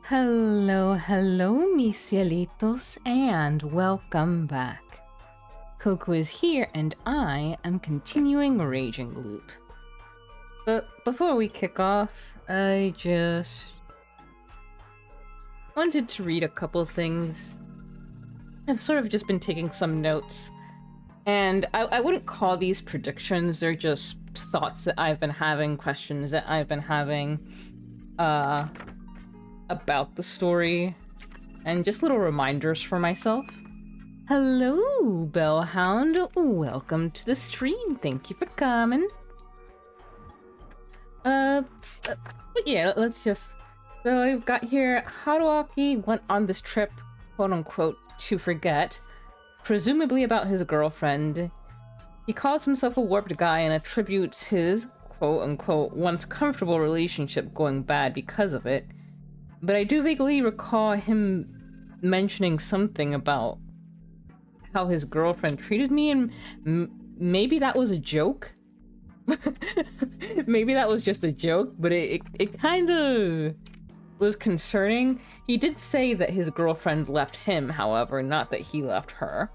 Hello, hello, mis cielitos, and welcome back. Coco is here, and I am continuing Raging Loop. But before we kick off, I just wanted to read a couple things. I've sort of just been taking some notes, and I wouldn't call these predictions, they're just thoughts that I've been having, questions that I've been having, about the story, and just little reminders for myself. Hello, Bellhound. Welcome to the stream. Thank you for coming. But yeah, let's just... So I've got here, Haruaki went on this trip, quote-unquote, to forget, presumably about his girlfriend. He calls himself a warped guy and attributes his, quote-unquote, once comfortable relationship going bad because of it. But I do vaguely recall him mentioning something about how his girlfriend treated me, and maybe that was a joke. Maybe that was just a joke, but it kind of was concerning. He did say that his girlfriend left him, however, not that he left her.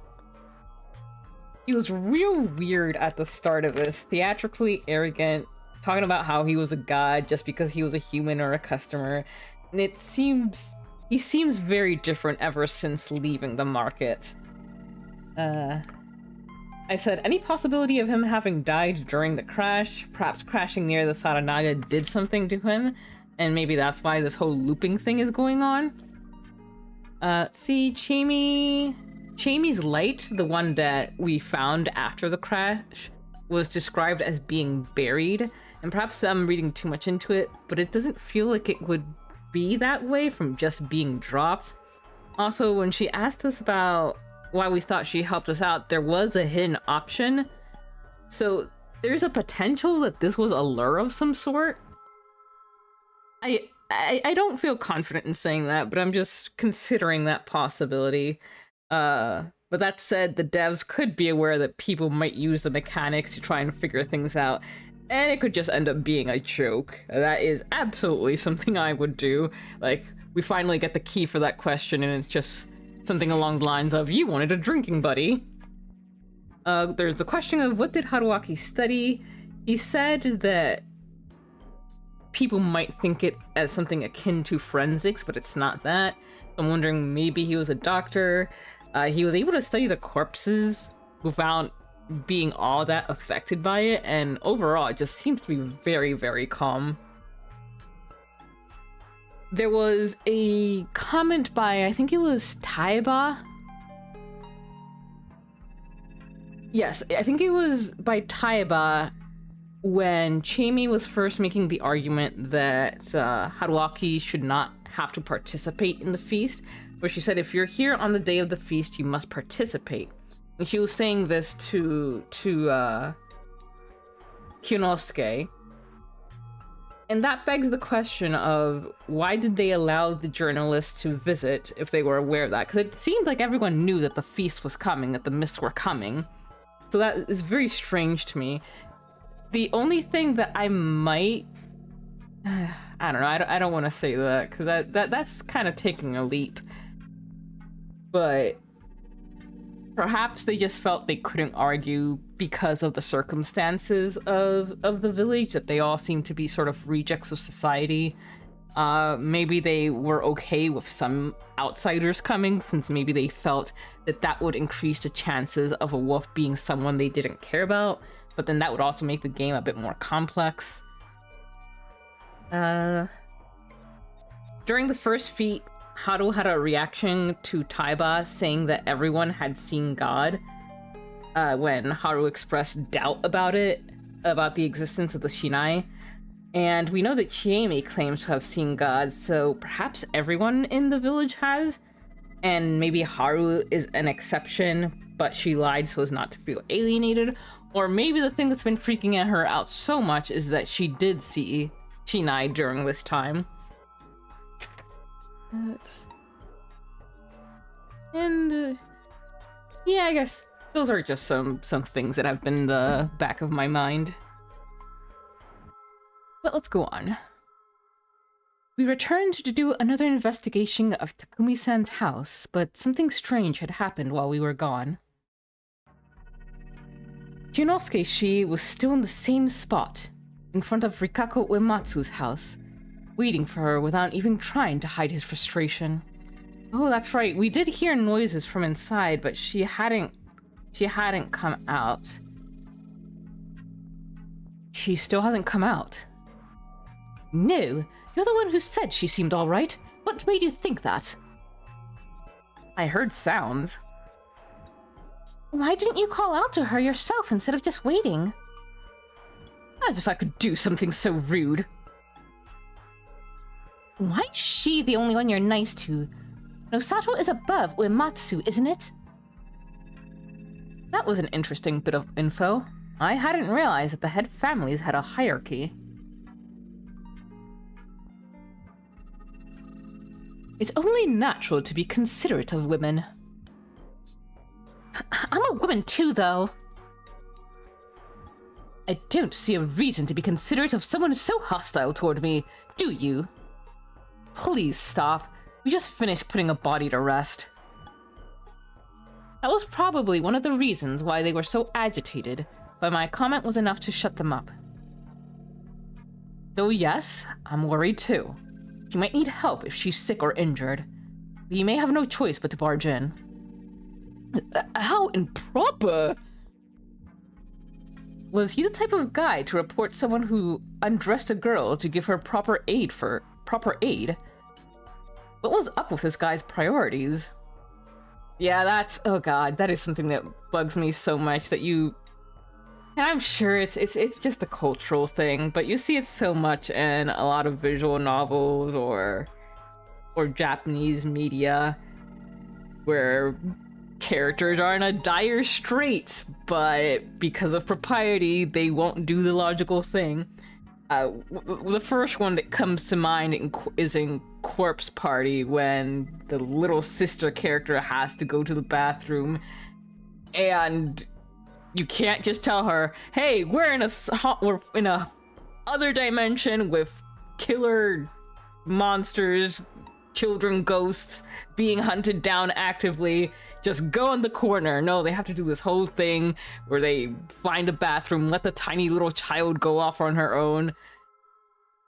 He was real weird at the start of this, theatrically arrogant, talking about how he was a god just because he was a human or a customer. And he seems very different ever since leaving the market. I said, any possibility of him having died during the crash, perhaps crashing near the Saranaga did something to him, and maybe that's why this whole looping thing is going on. See, Chamy's light, the one that we found after the crash, was described as being buried, and perhaps I'm reading too much into it, but it doesn't feel like it would be that way from just being dropped. Also, when she asked us about why we thought she helped us out, there was a hidden option, so there's a potential that this was a lure of some sort. I don't feel confident in saying that, but I'm just considering that possibility. But that said, the devs could be aware that people might use the mechanics to try and figure things out, and it could just end up being a joke. That is absolutely something I would do. Like, we finally get the key for that question, and it's just something along the lines of, you wanted a drinking buddy. There's the question of, what did Haruaki study? He said that people might think it as something akin to forensics, but it's not that. I'm wondering, maybe he was a doctor. He was able to study the corpses without being all that affected by it, and overall it just seems to be very, very calm. There was a comment by, I think it was Taiba. Yes, I think it was by Taiba when Chamy was first making the argument that Haruaki should not have to participate in the feast, where she said, if you're here on the day of the feast, you must participate. And she was saying this to Kyonosuke. And that begs the question of, why did they allow the journalists to visit if they were aware of that? Because it seemed like everyone knew that the feast was coming, that the mists were coming. So that is very strange to me. The only thing that I might... I don't know, I don't want to say that, because that's kind of taking a leap. But perhaps they just felt they couldn't argue because of the circumstances of the village, that they all seemed to be sort of rejects of society. Maybe they were okay with some outsiders coming, since maybe they felt that that would increase the chances of a wolf being someone they didn't care about, but then that would also make the game a bit more complex. During the first feat, Haru had a reaction to Taiba saying that everyone had seen God, when Haru expressed doubt about it, about the existence of the Shinai. And we know that Chiemi claims to have seen God, so perhaps everyone in the village has, and maybe Haru is an exception, but she lied so as not to feel alienated. Or maybe the thing that's been freaking at her out so much is that she did see Shinai during this time. Yeah, I guess those are just some things that have been in the back of my mind. But let's go on. We returned to do another investigation of Takumi-san's house, but something strange had happened while we were gone. Kyonosuke-shi was still in the same spot, in front of Rikako Uematsu's house, waiting for her without even trying to hide his frustration. Oh, that's right, we did hear noises from inside, but she hadn't come out. She still hasn't come out. No, you're the one who said she seemed alright. What made you think that? I heard sounds. Why didn't you call out to her yourself instead of just waiting? As if I could do something so rude. Why is she the only one you're nice to? Nosato is above Uematsu, isn't it? That was an interesting bit of info. I hadn't realized that the head families had a hierarchy. It's only natural to be considerate of women. I'm a woman too, though. I don't see a reason to be considerate of someone so hostile toward me, do you? Please stop. We just finished putting a body to rest. That was probably one of the reasons why they were so agitated, but my comment was enough to shut them up. Though yes, I'm worried too. She might need help if she's sick or injured. We may have no choice but to barge in. How improper! Was he the type of guy to report someone who undressed a girl to give her proper aid? What was up with this guy's priorities? Yeah, that's... oh god, that is something that bugs me so much that you... and I'm sure it's just a cultural thing, but you see it so much in a lot of visual novels or Japanese media where characters are in a dire strait, but because of propriety, they won't do the logical thing. The first one that comes to mind is in Corpse Party, when the little sister character has to go to the bathroom, and you can't just tell her, "Hey, we're in a other dimension with killer monsters, children ghosts being hunted down actively. Just go in the corner." No, they have to do this whole thing where they find a bathroom, let the tiny little child go off on her own.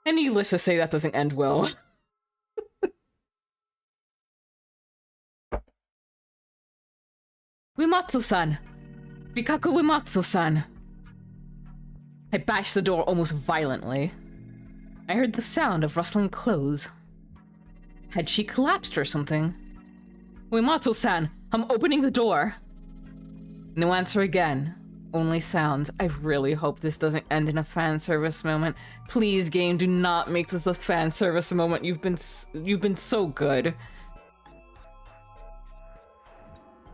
And needless to say, that doesn't end well. Uematsu-san! Rikako Uematsu-san! I bashed the door almost violently. I heard the sound of rustling clothes. Had she collapsed or something? Uematsu-san, I'm opening the door! No answer again. Only sounds. I really hope this doesn't end in a fan service moment. Please, game, do not make this a fan service moment. You've been so good.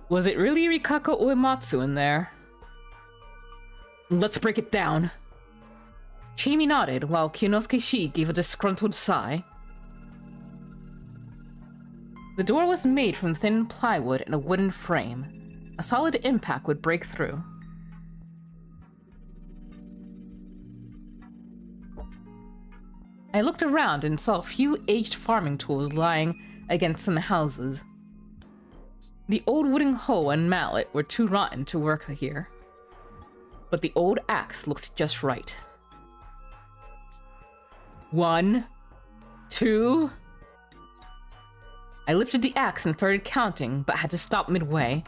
Was it really Rikako Uematsu in there? Let's break it down. Chimi nodded while Kyonosuke-shi gave a disgruntled sigh. The door was made from thin plywood and a wooden frame. A solid impact would break through. I looked around and saw a few aged farming tools lying against some houses. The old wooden hoe and mallet were too rotten to work here, but the old axe looked just right. 1, 2... I lifted the axe and started counting, but had to stop midway.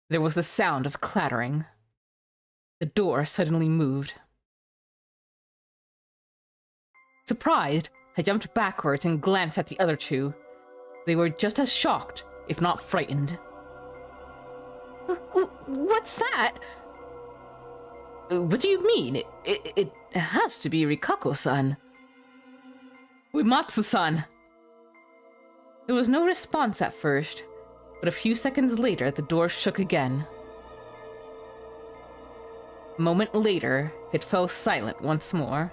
There was the sound of clattering. The door suddenly moved. Surprised, I jumped backwards and glanced at the other two. They were just as shocked, if not frightened. What's that? What do you mean? It has to be Rikako-san. Uematsu-san! There was no response at first, but a few seconds later the door shook again. A moment later, it fell silent once more.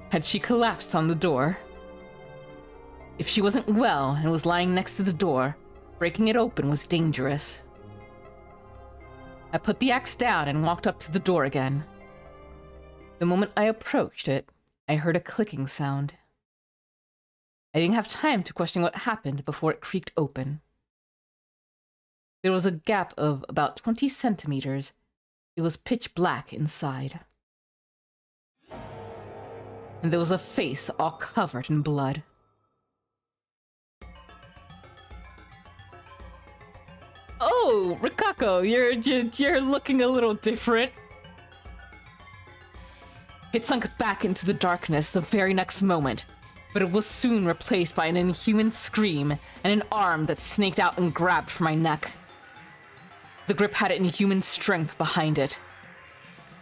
Had she collapsed on the door? If she wasn't well and was lying next to the door, breaking it open was dangerous. I put the axe down and walked up to the door again. The moment I approached it, I heard a clicking sound. I didn't have time to question what happened before it creaked open. There was a gap of about 20 centimeters. It was pitch black inside. And there was a face all covered in blood. Oh, Rikako, you're looking a little different. It sunk back into the darkness the very next moment, but it was soon replaced by an inhuman scream and an arm that snaked out and grabbed for my neck. The grip had inhuman strength behind it.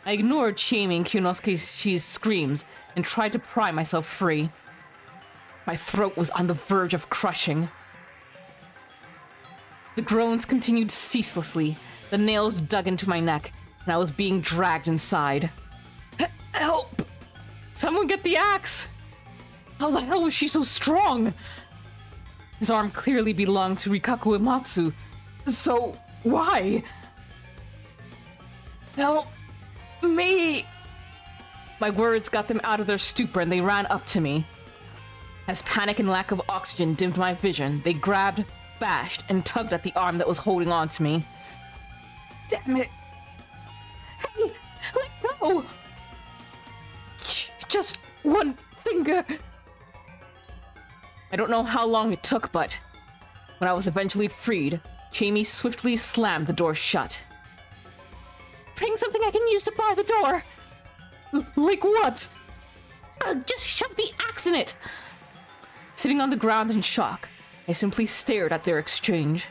I ignored Chiemi and Kyonosuke's screams and tried to pry myself free. My throat was on the verge of crushing. The groans continued ceaselessly, the nails dug into my neck, and I was being dragged inside. Help! Someone get the axe! How the hell was she so strong? His arm clearly belonged to Rikako Uematsu, so why? Help me! My words got them out of their stupor and they ran up to me. As panic and lack of oxygen dimmed my vision, they grabbed, bashed, and tugged at the arm that was holding on to me. Damn it! Hey, let go! Just one finger! I don't know how long it took, but when I was eventually freed, Chiemi swiftly slammed the door shut. Bring something I can use to bar the door! Like what? Just shove the axe in it! Sitting on the ground in shock, I simply stared at their exchange.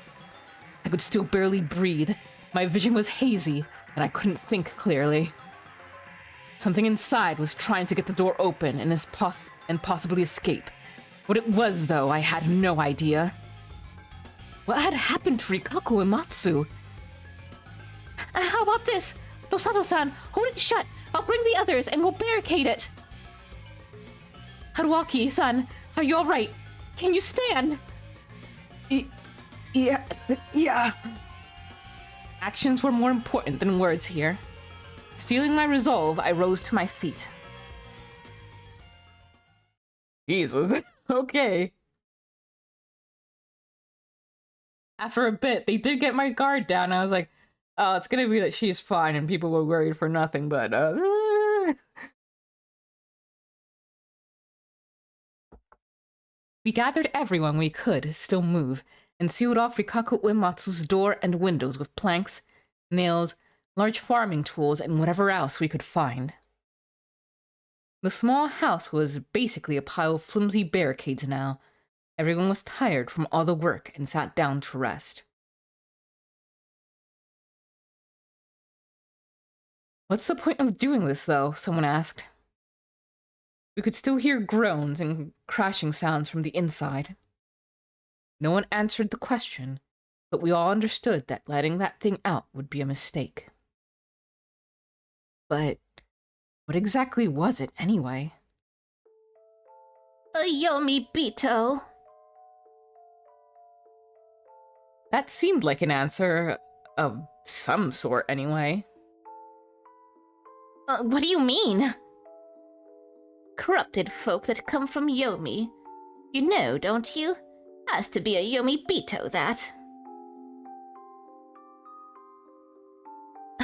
I could still barely breathe, my vision was hazy, and I couldn't think clearly. Something inside was trying to get the door open and possibly escape. What it was, though, I had no idea. What had happened to Rikako Uematsu? How about this? Nosato-san, hold it shut. I'll bring the others and we'll barricade it. Haruaki-san, are you alright? Can you stand? Yeah. Actions were more important than words here. Stealing my resolve, I rose to my feet. Jesus. Okay. After a bit, they did get my guard down. I was like, oh, it's gonna be that she's fine and people were worried for nothing, but We gathered everyone we could still move and sealed off Rikako Uematsu's door and windows with planks, nails, large farming tools, and whatever else we could find. The small house was basically a pile of flimsy barricades now. Everyone was tired from all the work and sat down to rest. What's the point of doing this, though? Someone asked. We could still hear groans and crashing sounds from the inside. No one answered the question, but we all understood that letting that thing out would be a mistake. But what exactly was it, anyway? A Yomi Bito. That seemed like an answer of some sort, anyway. What do you mean? Corrupted folk that come from Yomi. You know, don't you? Has to be a Yomi Bito, that.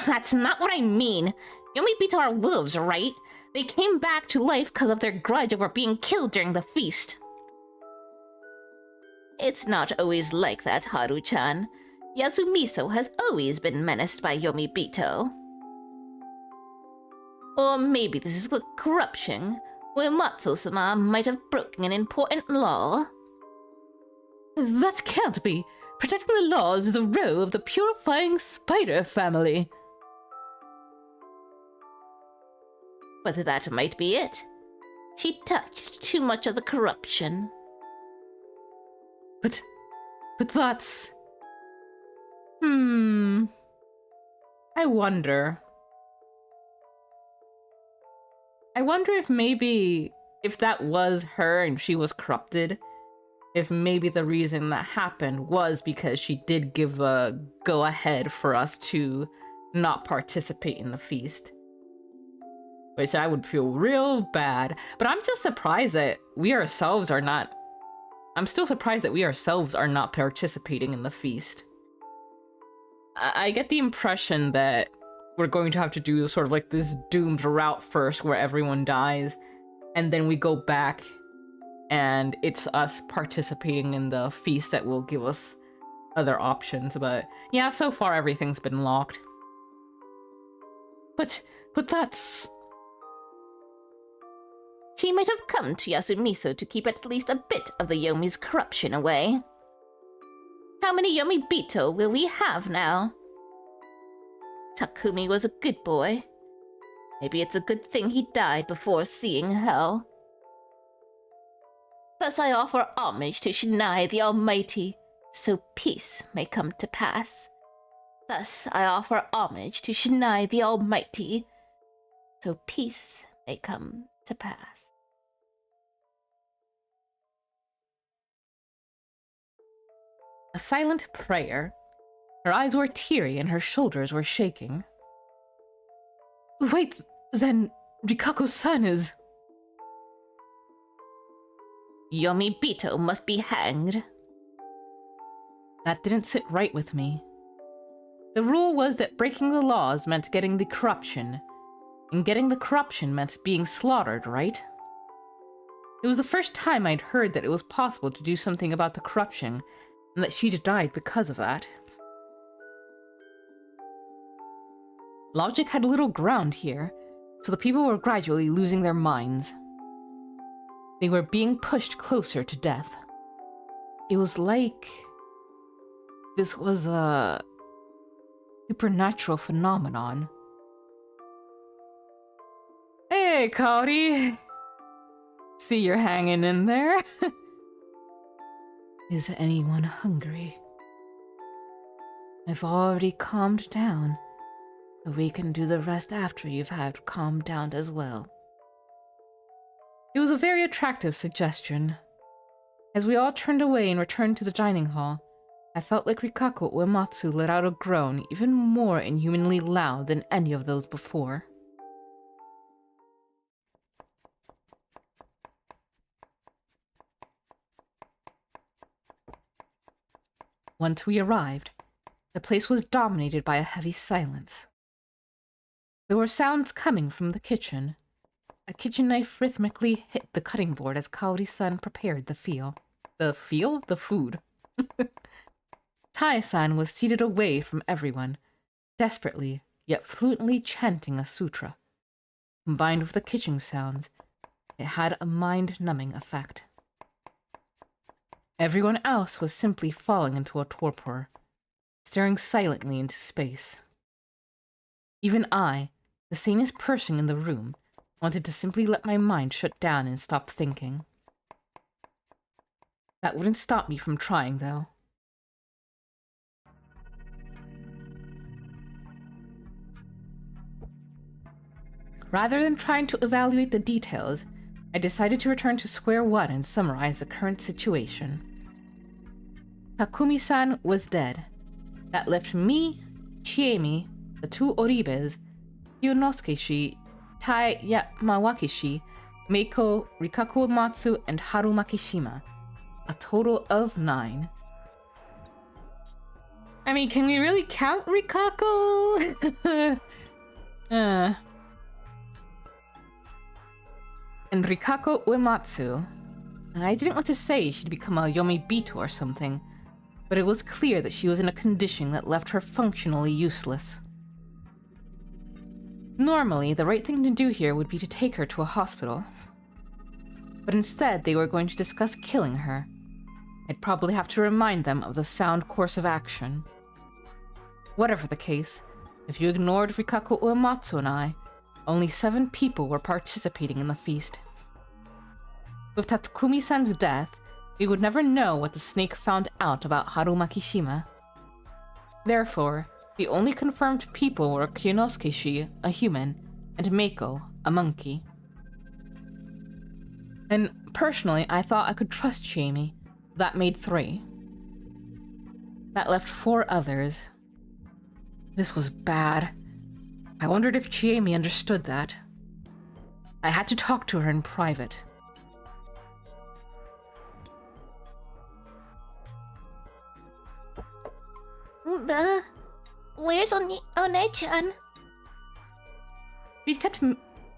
That's not what I mean. Yomi Bito are wolves, right? They came back to life because of their grudge over being killed during the feast. It's not always like that, Haru-chan. Yasumiso has always been menaced by Yomi Bito. Or maybe this is corruption, where Matsu-sama might have broken an important law. That can't be. Protecting the laws is the role of the purifying spider family. But that might be it. She touched too much of the corruption. But that's... I wonder if maybe, if that was her and she was corrupted, if maybe the reason that happened was because she did give the go-ahead for us to not participate in the feast. Which I would feel real bad. But I'm just surprised that we ourselves are not... I'm still surprised that we ourselves are not participating in the feast. I get the impression that we're going to have to do sort of like this doomed route first where everyone dies, and then we go back and it's us participating in the feast that will give us other options. But yeah, so far everything's been locked. But that's... She might have come to Yasumiso to keep at least a bit of the Yomi's corruption away. How many Yomi Bito will we have now? Takumi was a good boy. Maybe it's a good thing he died before seeing hell. Thus I offer homage to Shinai the Almighty, so peace may come to pass. Thus I offer homage to Shinai the Almighty, so peace may come to pass. A silent prayer. Her eyes were teary and her shoulders were shaking. Wait, then Rikako-san is... Yomi Bito must be hanged. That didn't sit right with me. The rule was that breaking the laws meant getting the corruption, and getting the corruption meant being slaughtered, right? It was the first time I'd heard that it was possible to do something about the corruption, and that she'd died because of that. Logic had little ground here, so the people were gradually losing their minds. They were being pushed closer to death. It was like... this was a... supernatural phenomenon. Hey, Cody! See you're hanging in there. Is anyone hungry? I've already calmed down, so we can do the rest after you've had calmed down as well. It was a very attractive suggestion. As we all turned away and returned to the dining hall, I felt like Rikako Uematsu let out a groan even more inhumanly loud than any of those before. Once we arrived, the place was dominated by a heavy silence. There were sounds coming from the kitchen. A kitchen knife rhythmically hit the cutting board as Kaori-san prepared the food. Tai-san was seated away from everyone, desperately yet fluently chanting a sutra. Combined with the kitchen sounds, it had a mind-numbing effect. Everyone else was simply falling into a torpor, staring silently into space. Even I, the sanest person in the room, wanted to simply let my mind shut down and stop thinking. That wouldn't stop me from trying, though. Rather than trying to evaluate the details, I decided to return to square one and summarize the current situation. Takumi-san was dead. That left me, Chiemi, the two Oribes, Kyonosuke-shi, Tai Yamawaki-shi, Meiko, Rikako Uematsu, and Haru Makishima. A total of 9. I mean, can we really count Rikako? And Rikako Uematsu. I didn't want to say she'd become a Yomi Bito or something, but it was clear that she was in a condition that left her functionally useless. Normally, the right thing to do here would be to take her to a hospital. But instead, they were going to discuss killing her. I'd probably have to remind them of the sound course of action. Whatever the case, if you ignored Rikako Uematsu and I, only 7 people were participating in the feast. With Takumi-san's death, we would never know what the snake found out about Haru Makishima. Therefore, the only confirmed people were Kyonosuke-shi, a human, and Meiko, a monkey. And personally, I thought I could trust Chiemi. That made 3. That left 4 others. This was bad. I wondered if Chiemi understood that. I had to talk to her in private. Where's One-chan? We kept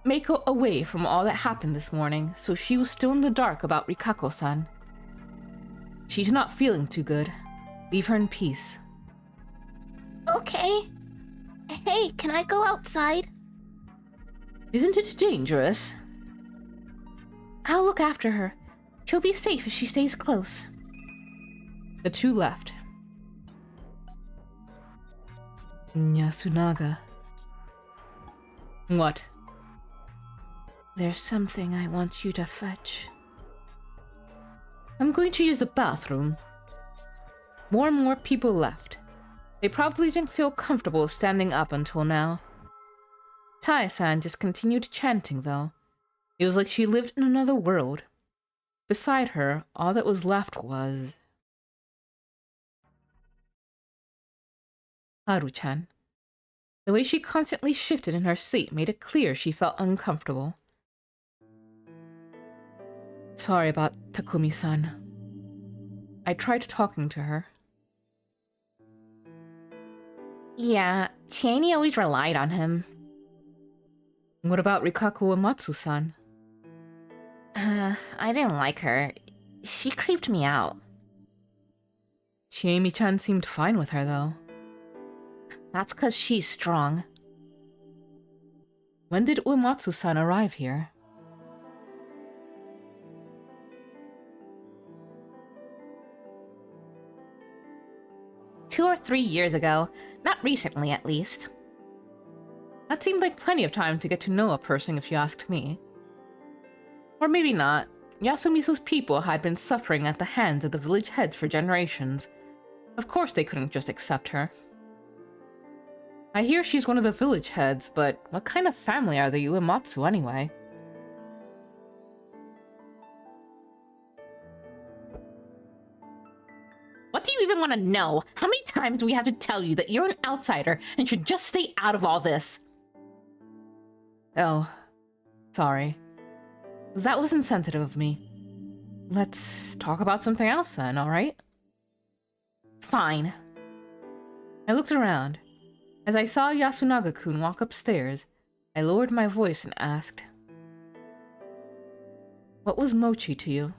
Meiko away from all that happened this morning, so she was still in the dark about Rikako-san. She's not feeling too good. Leave her in peace. Okay. Hey, can I go outside? Isn't it dangerous? I'll look after her. She'll be safe if she stays close. The two left. Yasunaga. What? There's something I want you to fetch. I'm going to use the bathroom. More and more people left. They probably didn't feel comfortable standing up until now. Tai-san just continued chanting, though. It was like she lived in another world. Beside her, all that was left was... Haru-chan. The way she constantly shifted in her seat made it clear she felt uncomfortable. Sorry about Takumi-san. I tried talking to her. Yeah, Chieni always relied on him. What about Rikaku Uematsu-san? I didn't like her. She creeped me out. Chiemi-chan seemed fine with her, though. That's 'cause she's strong. When did Uematsu-san arrive here? Two or 3 years ago. Not recently, at least. That seemed like plenty of time to get to know a person, if you asked me. Or maybe not. Yasumisu's people had been suffering at the hands of the village heads for generations. Of course they couldn't just accept her. I hear she's one of the village heads, but what kind of family are the Uematsu anyway? What do you even want to know? How many times do we have to tell you that you're an outsider and should just stay out of all this? Oh, sorry. That was insensitive of me. Let's talk about something else then, alright? Fine. I looked around. As I saw Yasunaga-kun walk upstairs, I lowered my voice and asked, "What was Mochi to you?"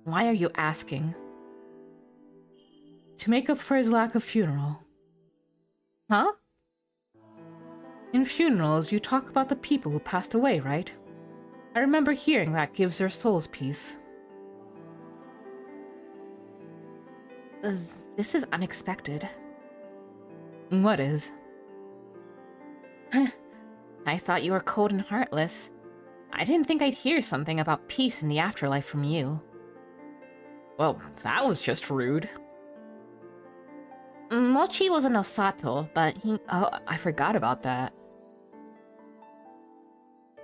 Why are you asking? To make up for his lack of funeral. Huh? In funerals, you talk about the people who passed away, right? I remember hearing that gives their souls peace. This is unexpected. What is? I thought you were cold and heartless. I didn't think I'd hear something about peace in the afterlife from you. Well, that was just rude. Mochi was an Osato, but he... Oh, I forgot about that.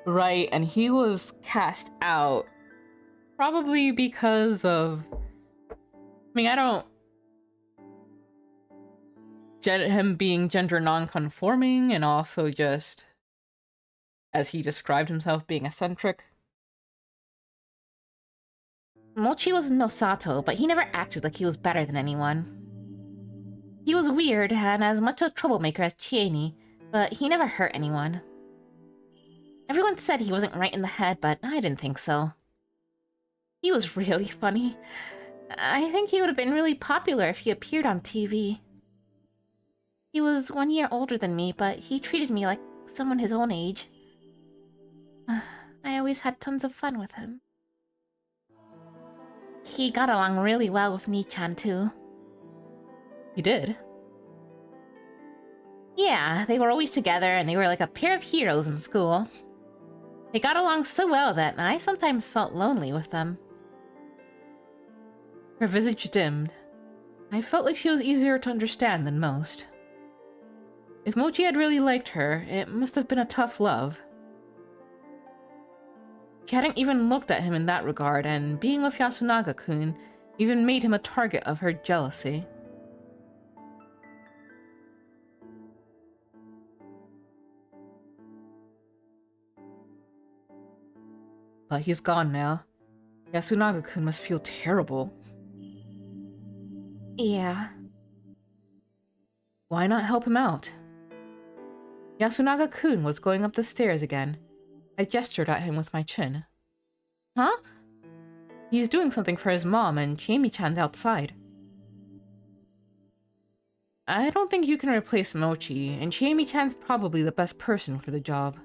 Right, and he was cast out. Probably because of... I mean, I don't... him being gender non-conforming, and also just... as he described himself, being eccentric. Mochi was an Osato, but he never acted like he was better than anyone. He was weird and as much a troublemaker as Chieni, but he never hurt anyone. Everyone said he wasn't right in the head, but I didn't think so. He was really funny. I think he would have been really popular if he appeared on TV. He was 1 year older than me, but he treated me like someone his own age. I always had tons of fun with him. He got along really well with Ni-chan, too. He did? Yeah, they were always together, and they were like a pair of heroes in school. They got along so well that I sometimes felt lonely with them. Her visage dimmed. I felt like she was easier to understand than most. If Mochi had really liked her, it must have been a tough love. She hadn't even looked at him in that regard, and being with Yasunaga-kun even made him a target of her jealousy. But he's gone now. Yasunaga-kun must feel terrible. Yeah. Why not help him out? Yasunaga-kun was going up the stairs again. I gestured at him with my chin. Huh? He's doing something for his mom, and Chiemi-chan's outside. I don't think you can replace Mochi, and Chiemi-chan's probably the best person for the job.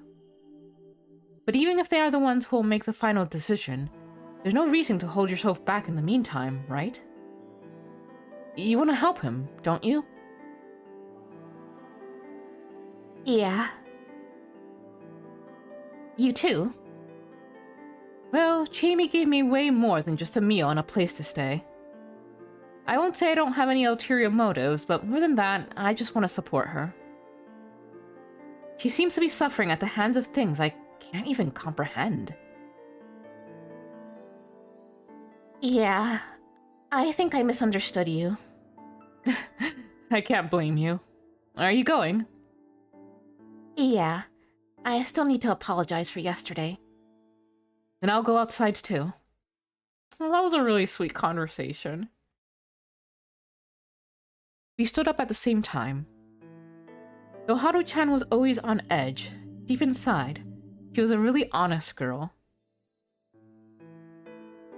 But even if they are the ones who'll make the final decision, there's no reason to hold yourself back in the meantime, right? You want to help him, don't you? Yeah. You too? Well, Chiemi gave me way more than just a meal and a place to stay. I won't say I don't have any ulterior motives, but more than that, I just want to support her. She seems to be suffering at the hands of things I can't even comprehend. Yeah. I think I misunderstood you. I can't blame you. Are you going? Yeah. I still need to apologize for yesterday. Then I'll go outside too. Well, that was a really sweet conversation. We stood up at the same time. Though Haru-chan was always on edge, deep inside, she was a really honest girl.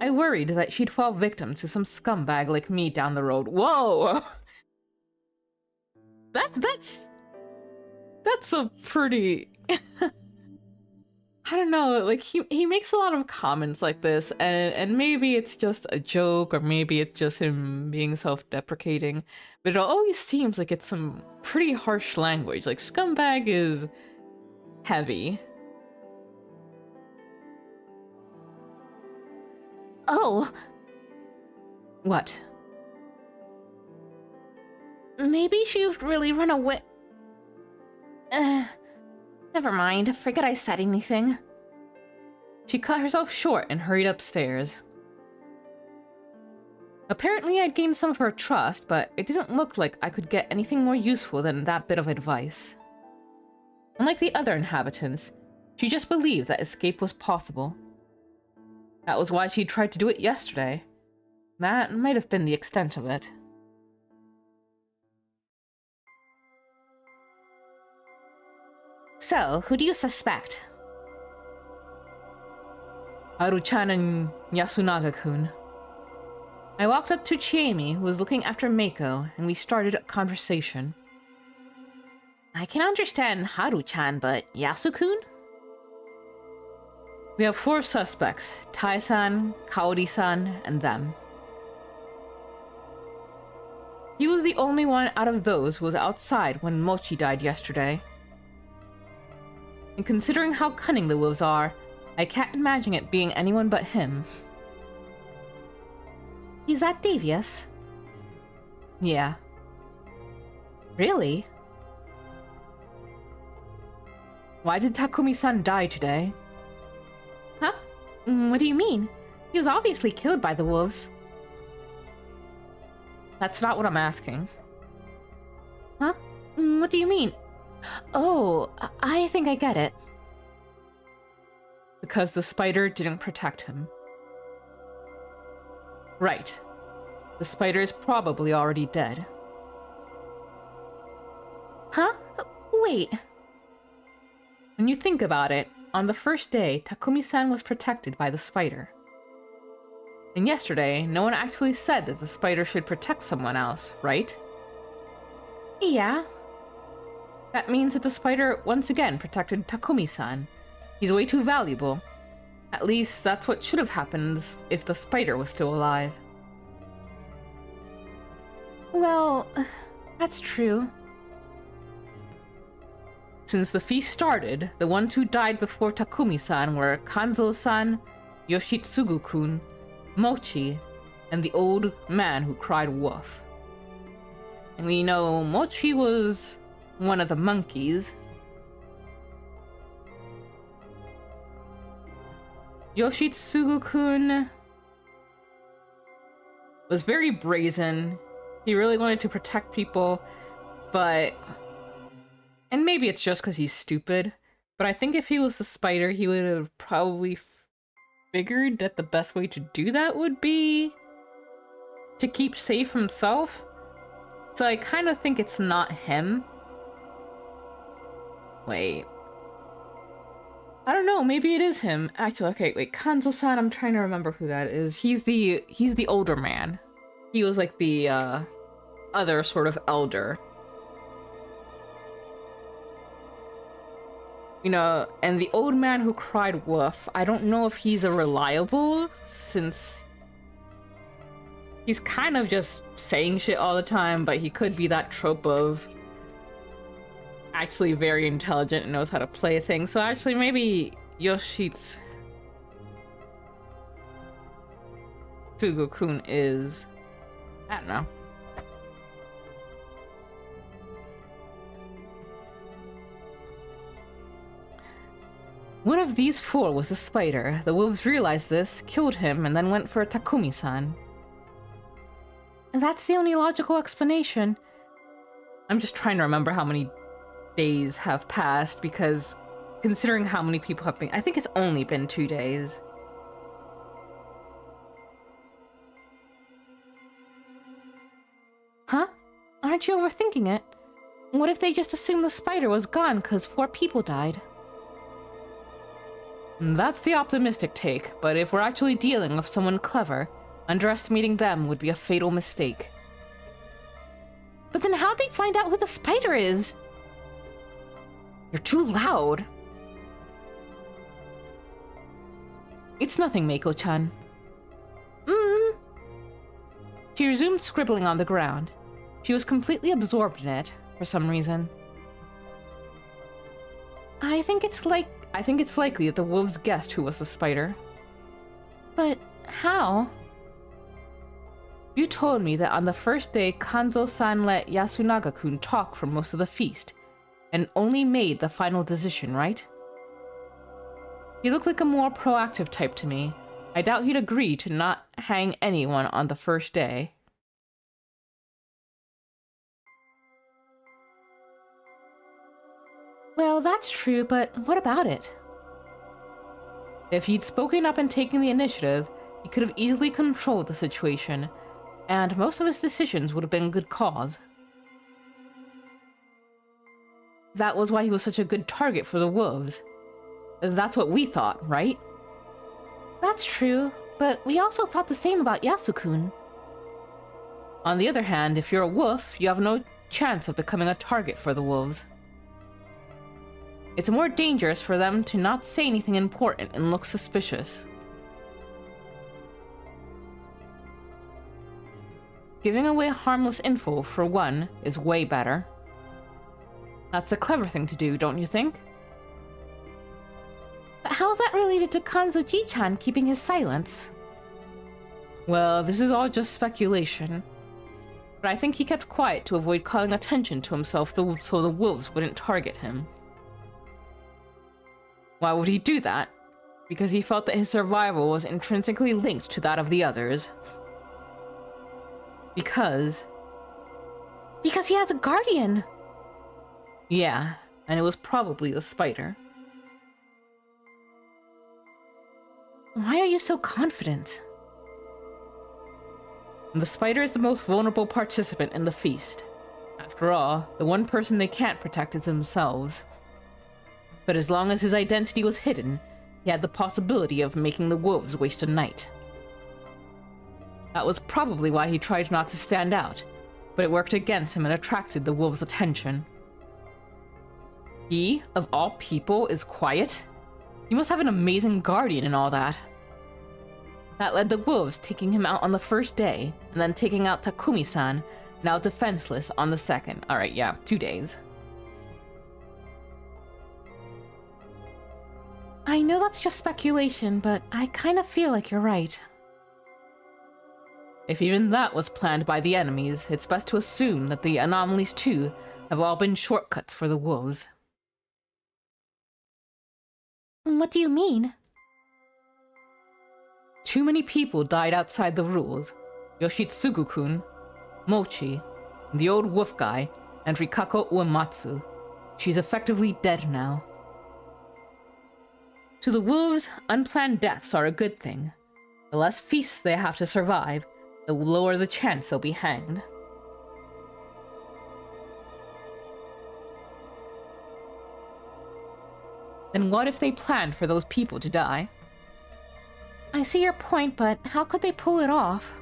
I worried that she'd fall victim to some scumbag like me down the road. Whoa! That's a pretty... I don't know, like, he makes a lot of comments like this, and maybe it's just a joke, or maybe it's just him being self-deprecating, but it always seems like it's some pretty harsh language. Like, scumbag is heavy. Oh! What? Maybe she'd really run away. Never mind. Forget I said anything. She cut herself short and hurried upstairs. Apparently I'd gained some of her trust, but it didn't look like I could get anything more useful than that bit of advice. Unlike the other inhabitants, she just believed that escape was possible. That was why she tried to do it yesterday. That might have been the extent of it. So, who do you suspect? Haru-chan and Yasunaga-kun. I walked up to Chiemi, who was looking after Meiko, and we started a conversation. I can understand Haru-chan, but Yasu-kun? We have 4 suspects, Tai-san, Kaori-san, and them. He was the only one out of those who was outside when Mochi died yesterday. And considering how cunning the wolves are, I can't imagine it being anyone but him. He's that devious? Yeah. Really? Why did Takumi-san die today? Huh? What do you mean? He was obviously killed by the wolves. That's not what I'm asking. Huh? What do you mean? Oh, I think I get it. Because the spider didn't protect him. Right. The spider is probably already dead. Huh? Wait. When you think about it, on the first day, Takumi-san was protected by the spider. And yesterday, no one actually said that the spider should protect someone else, right? Yeah. That means that the spider once again protected Takumi-san. He's way too valuable. At least, that's what should have happened if the spider was still alive. Well, that's true. Since the feast started, the ones who died before Takumi-san were Kanzo-san, Yoshitsugu-kun, Mochi, and the old man who cried wolf. And we know Mochi was one of the monkeys. Yoshitsugu-kun was very brazen. He really wanted to protect people, but... And maybe it's just because he's stupid, but I think if he was the spider, he would have probably figured that the best way to do that would be to keep safe himself. So I kind of think it's not him. Wait. I don't know, maybe it is him. Actually, okay, wait, Kanzo-san, I'm trying to remember who that is. He's the older man. He was like the other sort of elder. You know, and the old man who cried wolf, I don't know if he's a reliable, since he's kind of just saying shit all the time, but he could be that trope of actually very intelligent and knows how to play things. So actually maybe Yoshitsugu Kun is, I don't know. One of these four was a spider. The wolves realized this, killed him, and then went for Takumi-san. And that's the only logical explanation. I'm just trying to remember how many days have passed, because considering how many people have been, I think it's only been 2 days. Huh? Aren't you overthinking it? What if they just assumed the spider was gone because 4 people died? That's the optimistic take, but if we're actually dealing with someone clever, underestimating them would be a fatal mistake. But then how'd they find out who the spider is? You're too loud. It's nothing, Meiko-chan. She resumed scribbling on the ground. She was completely absorbed in it, for some reason. I think it's likely that the wolves guessed who was the spider. But how? You told me that on the first day, Kanzo-san let Yasunaga-kun talk for most of the feast, and only made the final decision, right? He looked like a more proactive type to me. I doubt he'd agree to not hang anyone on the first day. Well, that's true, but what about it? If he'd spoken up and taken the initiative, he could have easily controlled the situation, and most of his decisions would have been good cause. That was why he was such a good target for the wolves. That's what we thought, right? That's true, but we also thought the same about Yasukun. On the other hand, if you're a wolf, you have no chance of becoming a target for the wolves. It's more dangerous for them to not say anything important and look suspicious. Giving away harmless info, for one, is way better. That's a clever thing to do, don't you think? But how's that related to Kanzo-ji-chan keeping his silence? Well, this is all just speculation. But I think he kept quiet to avoid calling attention to himself so the wolves wouldn't target him. Why would he do that? Because he felt that his survival was intrinsically linked to that of the others. Because he has a guardian! Yeah, and it was probably the spider. Why are you so confident? The spider is the most vulnerable participant in the feast. After all, the one person they can't protect is themselves. But as long as his identity was hidden, he had the possibility of making the wolves waste a night. That was probably why he tried not to stand out, but it worked against him and attracted the wolves' attention. He, of all people, is quiet? He must have an amazing guardian and all that. That led the wolves taking him out on the first day, and then taking out Takumi-san, now defenseless, on the second. Alright, yeah, 2 days. I know that's just speculation, but I kind of feel like you're right. If even that was planned by the enemies, it's best to assume that the anomalies too have all been shortcuts for the wolves. What do you mean? Too many people died outside the rules. Yoshitsugu-kun, Mochi, the old wolf guy, and Rikako Uematsu. She's effectively dead now. To the wolves, unplanned deaths are a good thing. The less feasts they have to survive, the lower the chance they'll be hanged. Then what if they planned for those people to die? I see your point, but how could they pull it off?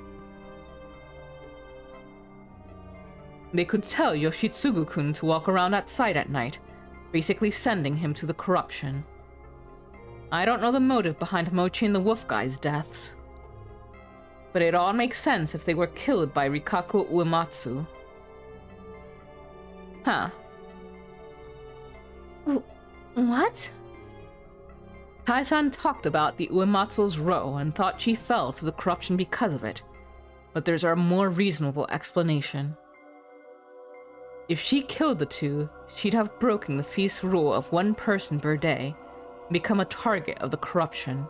They could tell Yoshitsugu-kun to walk around outside at night, basically sending him to the corruption. I don't know the motive behind Mochi and the wolf guy's deaths, but it all makes sense if they were killed by Rikaku Uematsu. Huh. What? Tai-san talked about the Uematsu's row and thought she fell to the corruption because of it, but there's a more reasonable explanation. If she killed the two, she'd have broken the feast rule of one person per day and become a target of the corruption.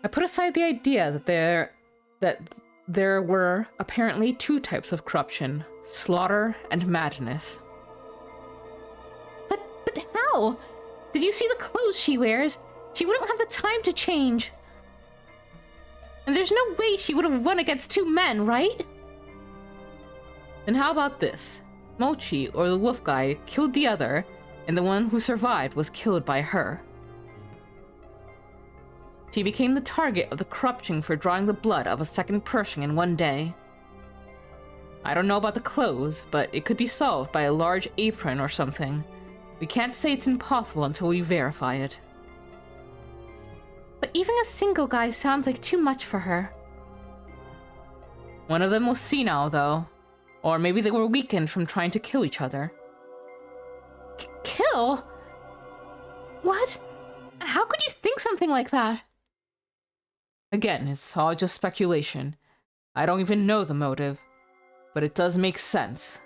I put aside the idea that there were apparently two types of corruption, slaughter and madness. But how? Did you see the clothes she wears? She wouldn't have the time to change. And there's no way she would have won against two men, right? Then how about this? Mochi, or the wolf guy, killed the other, and the one who survived was killed by her. She became the target of the corruption for drawing the blood of a second person in one day. I don't know about the clothes, but it could be solved by a large apron or something. We can't say it's impossible until we verify it. But even a single guy sounds like too much for her. One of them was senile, though. Or maybe they were weakened from trying to kill each other. Kill? What? How could you think something like that? Again, it's all just speculation. I don't even know the motive, but it does make sense.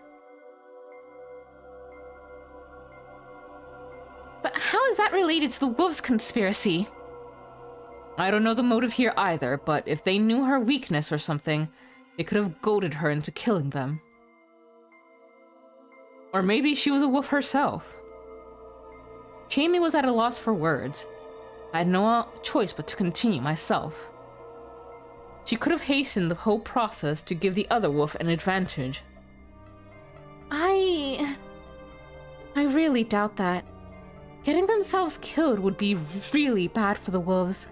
But how is that related to the wolves' conspiracy? I don't know the motive here either, but if they knew her weakness or something, they could have goaded her into killing them. Or maybe she was a wolf herself. Jamie was at a loss for words. I had no choice but to continue myself. She could have hastened the whole process to give the other wolf an advantage. I really doubt that. Getting themselves killed would be really bad for the wolves.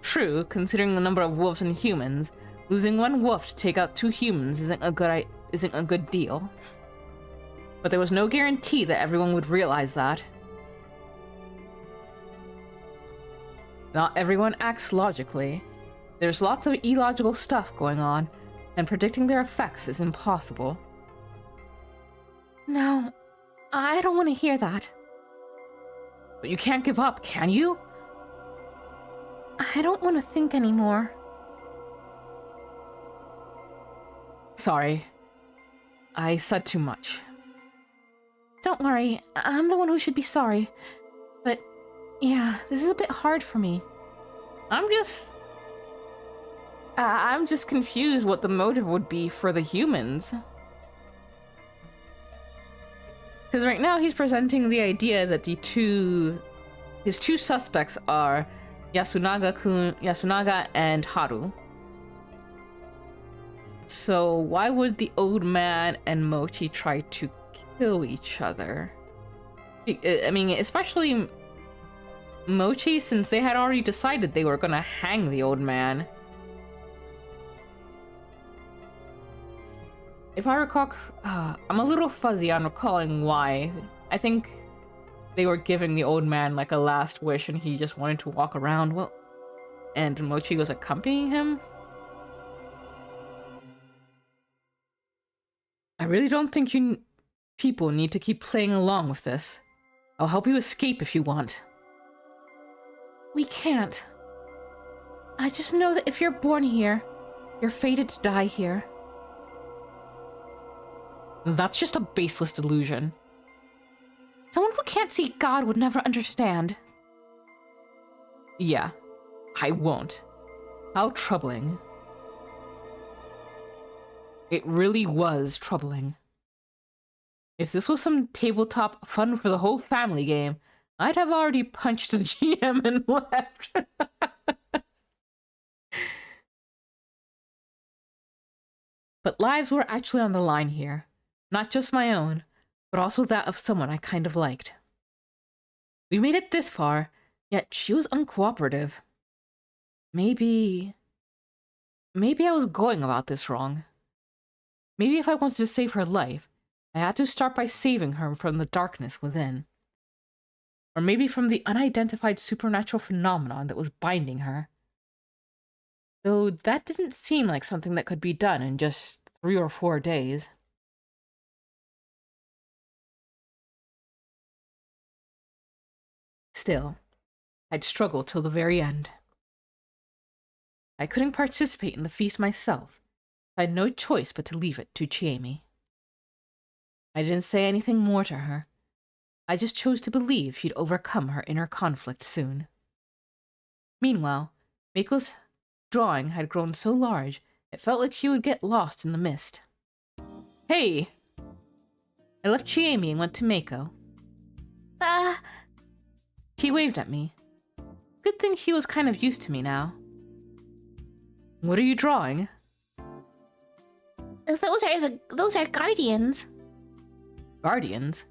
True, considering the number of wolves and humans, losing one wolf to take out two humans isn't a good deal. But there was no guarantee that everyone would realize that. Not everyone acts logically. There's lots of illogical stuff going on, and predicting their effects is impossible. No, I don't want to hear that. But you can't give up, can you? I don't want to think anymore. Sorry. I said too much. Don't worry, I'm the one who should be sorry. But, yeah, this is a bit hard for me. I'm just confused what the motive would be for the humans. Because right now he's presenting the idea that his two suspects are Yasunaga and Haru. So why would the old man and Mochi try to kill each other? I mean, especially Mochi, since they had already decided they were gonna hang the old man. If I recall, I'm a little fuzzy on recalling why. I think they were giving the old man like a last wish and he just wanted to walk around, well, and Mochi was accompanying him. I really don't think you people need to keep playing along with this. I'll help you escape if you want. We can't. I just know that if you're born here, you're fated to die here. That's just a baseless delusion. Someone who can't see God would never understand. Yeah, I won't. How troubling. It really was troubling. If this was some tabletop fun for the whole family game, I'd have already punched the GM and left. But lives were actually on the line here. Not just my own, but also that of someone I kind of liked. We made it this far, yet she was uncooperative. Maybe I was going about this wrong. Maybe if I wanted to save her life, I had to start by saving her from the darkness within. Or maybe from the unidentified supernatural phenomenon that was binding her. Though that didn't seem like something that could be done in just 3 or 4 days. Still, I'd struggle till the very end. I couldn't participate in the feast myself. I had no choice but to leave it to Chiemi. I didn't say anything more to her. I just chose to believe she'd overcome her inner conflict soon. Meanwhile, Mako's drawing had grown so large, it felt like she would get lost in the mist. Hey! I left Chiemi and went to Mako. She waved at me. Good thing she was kind of used to me now. What are you drawing? Those are guardians. Guardians?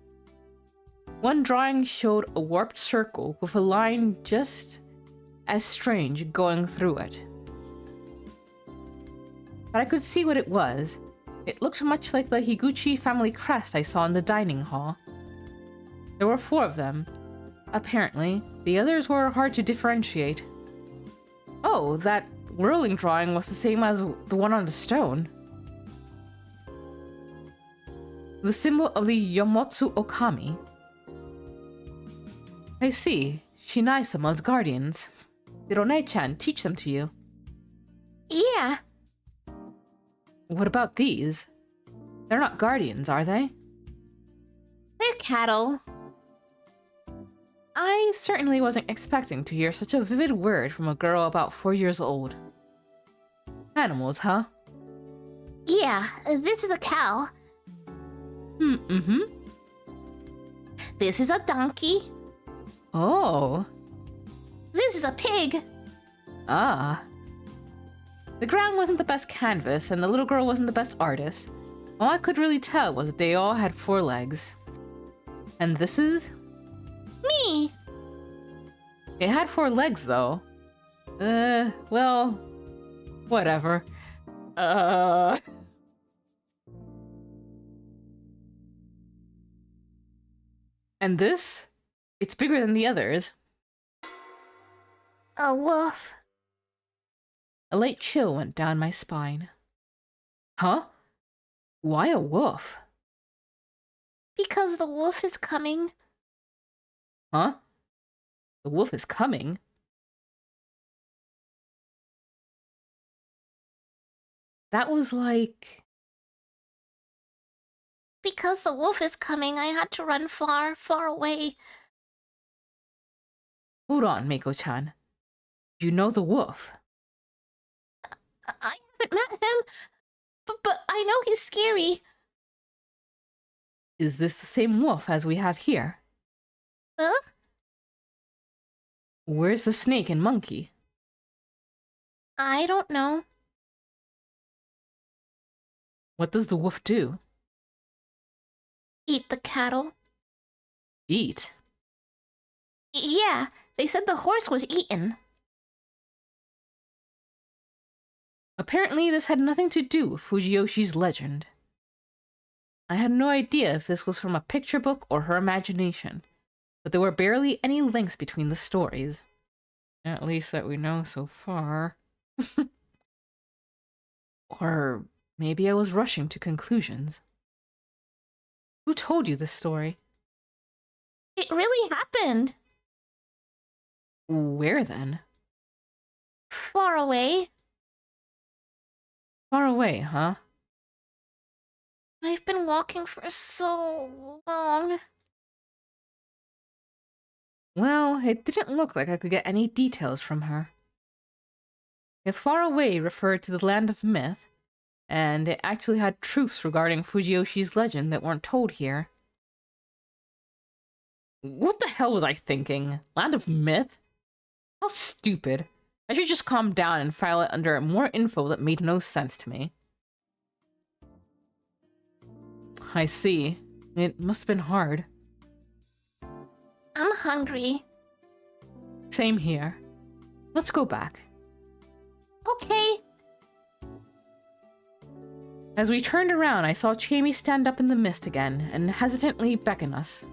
One drawing showed a warped circle with a line just as strange going through it. But I could see what it was. It looked much like the Higuchi family crest I saw in the dining hall. There were 4 of them. Apparently, the others were hard to differentiate. Oh, that whirling drawing was the same as the one on the stone. The symbol of the Yomotsu Okami. I see. Shinai-sama's guardians. Did Onei-chan teach them to you? Yeah. What about these? They're not guardians, are they? They're cattle. I certainly wasn't expecting to hear such a vivid word from a girl about 4 years old. Animals, huh? Yeah, this is a cow. Mm-hmm. This is a donkey. Oh. This is a pig. Ah. The ground wasn't the best canvas, and the little girl wasn't the best artist. All I could really tell was that they all had 4 legs. And this is? Me. It had 4 legs, though. Well, whatever. And this? It's bigger than the others. A wolf. A light chill went down my spine. Huh? Why a wolf? Because the wolf is coming. Huh? The wolf is coming? That was like... Because the wolf is coming, I had to run far, far away. Hold on, Mako-chan. You know the wolf? I haven't met him, but I know he's scary. Is this the same wolf as we have here? Huh? Where's the snake and monkey? I don't know. What does the wolf do? Eat the cattle. Eat? Yeah, they said the horse was eaten. Apparently this had nothing to do with Fujiyoshi's legend. I had no idea if this was from a picture book or her imagination, but there were barely any links between the stories. At least that we know so far. Or maybe I was rushing to conclusions. Who told you this story? It really happened. Where then? Far away. Far away, huh? I've been walking for so long. Well, it didn't look like I could get any details from her. If far away referred to the land of myth, and it actually had truths regarding Fujiyoshi's legend that weren't told here, What the hell was I thinking? Land of Myth? How stupid. I should just calm down and file it under more info that made no sense to me. I see. It must have been hard. I'm hungry. Same here. Let's go back. Okay. As we turned around, I saw Chamie stand up in the mist again and hesitantly beckon us.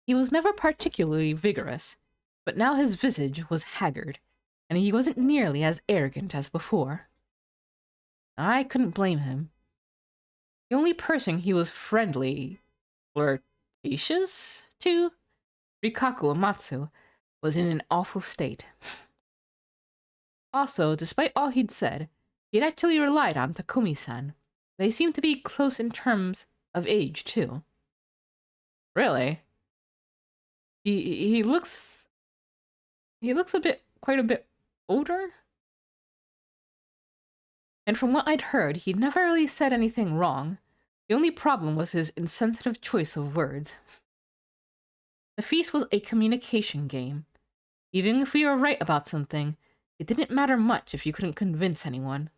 He was never particularly vigorous, but now his visage was haggard, and he wasn't nearly as arrogant as before. I couldn't blame him. The only person he was friendly, flirtatious to, Rikaku Amatsu, was in an awful state. Also, despite all he'd said, he'd actually relied on Takumi-san. They seemed to be close in terms of age, too. Really? He looks quite a bit older? And from what I'd heard, he'd never really said anything wrong. The only problem was his insensitive choice of words. The feast was a communication game. Even if we were right about something, it didn't matter much if you couldn't convince anyone.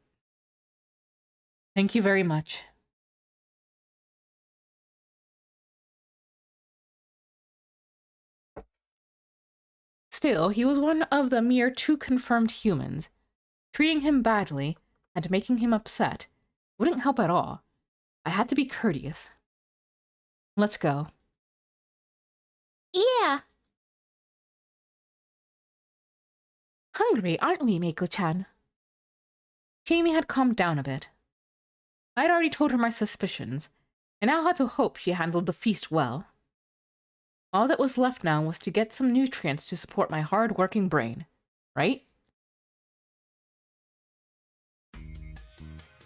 Thank you very much. Still, he was one of the mere 2 confirmed humans. Treating him badly and making him upset wouldn't help at all. I had to be courteous. Let's go. Yeah. Hungry, aren't we, Meiko-chan? Chamie had calmed down a bit. I'd already told her my suspicions, and now had to hope she handled the feast well. All that was left now was to get some nutrients to support my hard-working brain, right?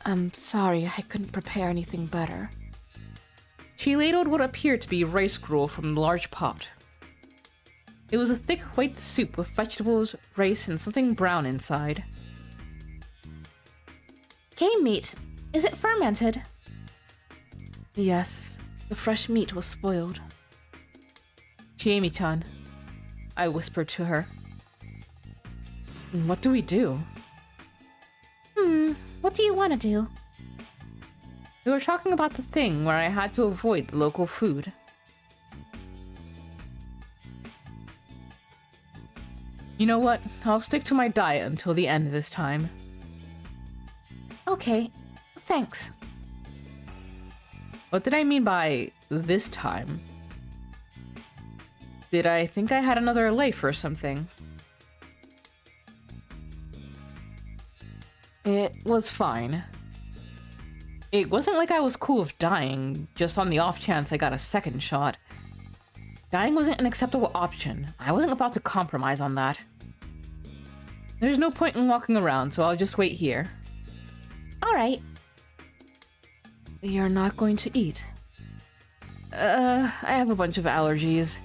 I'm sorry I couldn't prepare anything better. She ladled what appeared to be rice gruel from the large pot. It was a thick white soup with vegetables, rice, and something brown inside. Game meat. Is it fermented? Yes, the fresh meat was spoiled. Chiemi-chan, I whispered to her. What do we do? What do you want to do? We were talking about the thing where I had to avoid the local food. You know what? I'll stick to my diet until the end this time. Okay, thanks. What did I mean by this time? Did I think I had another life or something? It was fine. It wasn't like I was cool with dying, just on the off chance I got a second shot. Dying wasn't an acceptable option. I wasn't about to compromise on that. There's no point in walking around, so I'll just wait here. Alright. You're not going to eat? I have a bunch of allergies.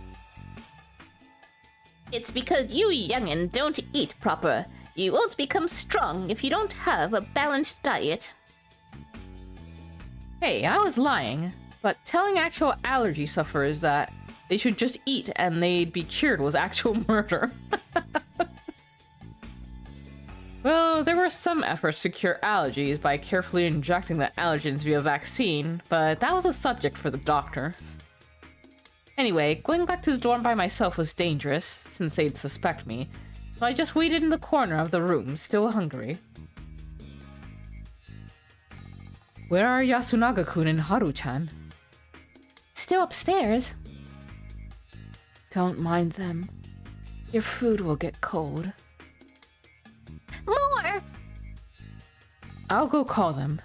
It's because you youngin' don't eat proper. You won't become strong if you don't have a balanced diet. Hey, I was lying, but telling actual allergy sufferers that they should just eat and they'd be cured was actual murder. Well, there were some efforts to cure allergies by carefully injecting the allergens via vaccine, but that was a subject for the doctor. Anyway, going back to the dorm by myself was dangerous, since they'd suspect me, so I just waited in the corner of the room, still hungry. Where are Yasunaga-kun and Haru-chan? Still upstairs. Don't mind them. Your food will get cold. More! I'll go call them.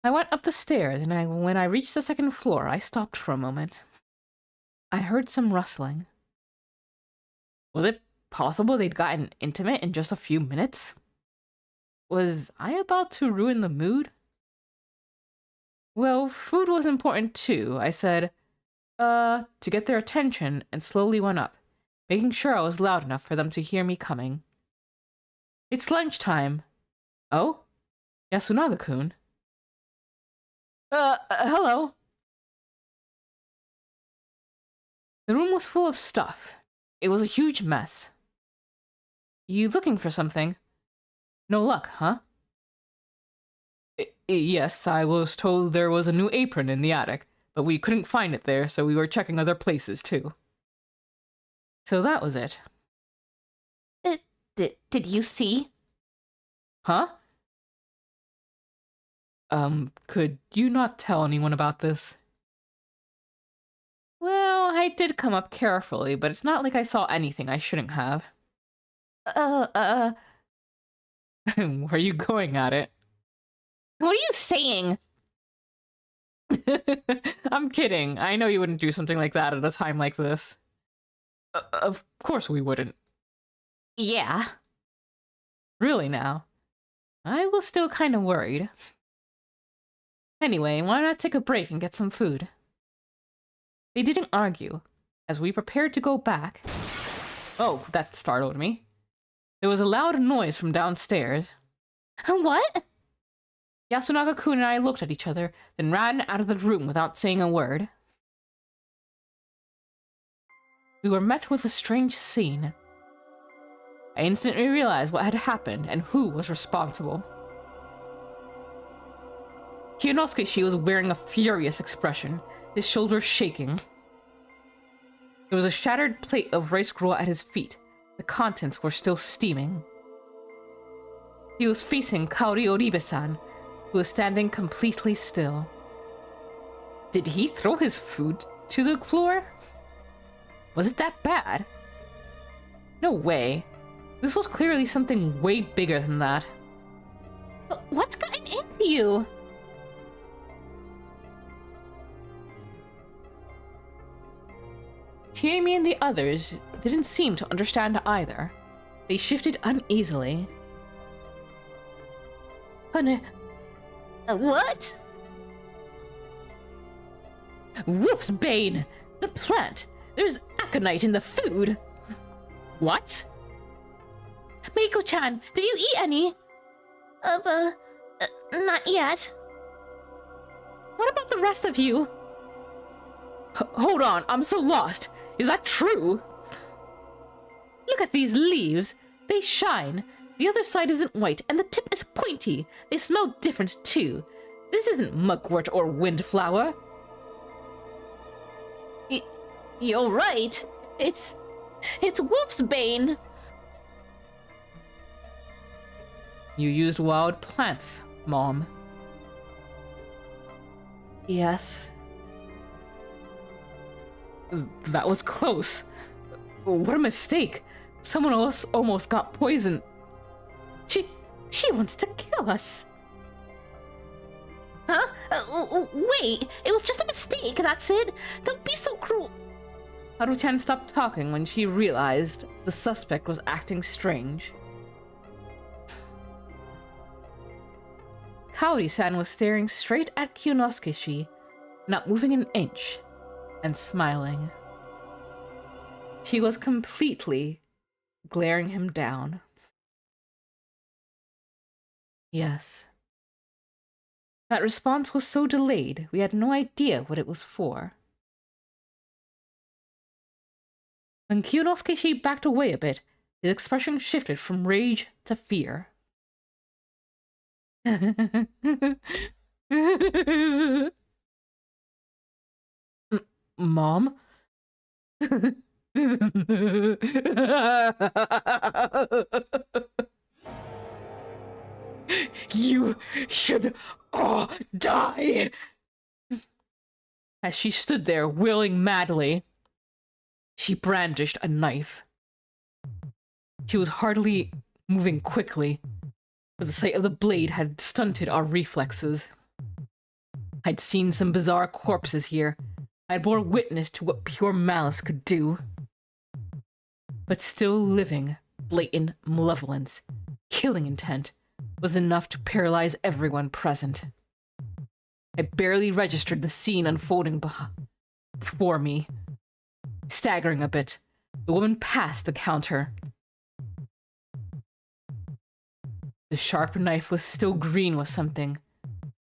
I went up the stairs, and when I reached the second floor, I stopped for a moment. I heard some rustling. Was it possible they'd gotten intimate in just a few minutes? Was I about to ruin the mood? Well, food was important too, I said, to get their attention, and slowly went up, making sure I was loud enough for them to hear me coming. It's lunchtime. Oh? Yasunaga-kun? Hello. The room was full of stuff. It was a huge mess. You looking for something? No luck, huh? Yes, I was told there was a new apron in the attic, but we couldn't find it there, so we were checking other places too. So that was it. Did you see? Huh? Could you not tell anyone about this? Well, I did come up carefully, but it's not like I saw anything I shouldn't have. Where are you going at it? What are you saying? I'm kidding. I know you wouldn't do something like that at a time like this. Of course we wouldn't. Yeah. Really now? I was still kind of worried. Anyway, why not take a break and get some food? They didn't argue. As we prepared to go back... Oh, that startled me. There was a loud noise from downstairs. What? Yasunaga-kun and I looked at each other, then ran out of the room without saying a word. We were met with a strange scene. I instantly realized what had happened and who was responsible. Kyonosuke was wearing a furious expression, his shoulders shaking. There was a shattered plate of rice gruel at his feet. The contents were still steaming. He was facing Kaori Oribe-san, who was standing completely still. Did he throw his food to the floor? Was it that bad? No way. This was clearly something way bigger than that. What's gotten into you? Chiemi and the others didn't seem to understand either. They shifted uneasily. What? Wolf's Bane! The plant! There's aconite in the food! What? Meiko-chan, did you eat any? Not yet. What about the rest of you? Hold on, I'm so lost. Is that true? Look at these leaves. They shine. The other side isn't white, and the tip is pointy. They smell different, too. This isn't mugwort or windflower. You're right. It's wolf's bane. You used wild plants, Mom. Yes. That was close. What a mistake. Someone else almost got poisoned. She wants to kill us. Huh? Wait, it was just a mistake, that's it. Don't be so cruel. Haru-chan stopped talking when she realized the suspect was acting strange. Kaori-san was staring straight at Kyonosuke, not moving an inch, and smiling. She was completely glaring him down. Yes. That response was so delayed, we had no idea what it was for. When Kyonosuke backed away a bit, his expression shifted from rage to fear. Mom? You should all die! As she stood there, wailing madly, she brandished a knife. She was hardly moving quickly, but the sight of the blade had stunted our reflexes. I'd seen some bizarre corpses here. I'd bore witness to what pure malice could do. But still living, blatant malevolence, killing intent, was enough to paralyze everyone present. I barely registered the scene unfolding before me. Staggering a bit, the woman passed the counter. The sharp knife was still green with something,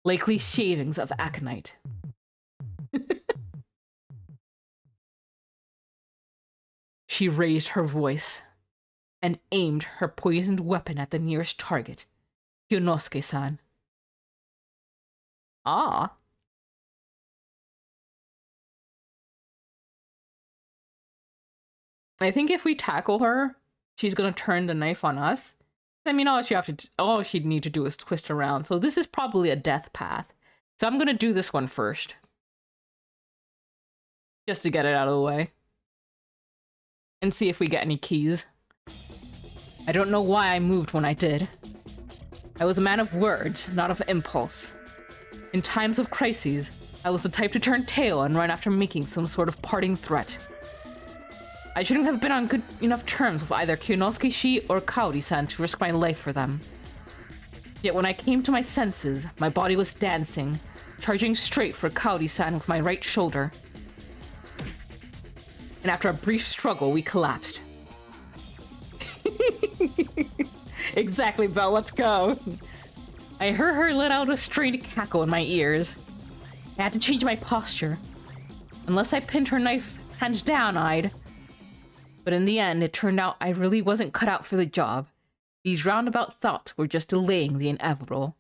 likely shavings of aconite. She raised her voice and aimed her poisoned weapon at the nearest target, Kyonosuke-san. Ah. I think if we tackle her, she's gonna turn the knife on us. I mean, all she'd need to do is twist around. So this is probably a death path. So I'm gonna do this one first. Just to get it out of the way. And see if we get any keys. I don't know why I moved when I did. I was a man of words, not of impulse. In times of crises, I was the type to turn tail and run after making some sort of parting threat. I shouldn't have been on good enough terms with either Kyonosuke-shi or Kaori-san to risk my life for them. Yet when I came to my senses, my body was dancing, charging straight for Kaori-san with my right shoulder. And after a brief struggle, we collapsed. Exactly, Belle, let's go. I heard her let out a strained cackle in my ears. I had to change my posture. Unless I pinned her knife hand down, I'd... But in the end, it turned out I really wasn't cut out for the job. These roundabout thoughts were just delaying the inevitable.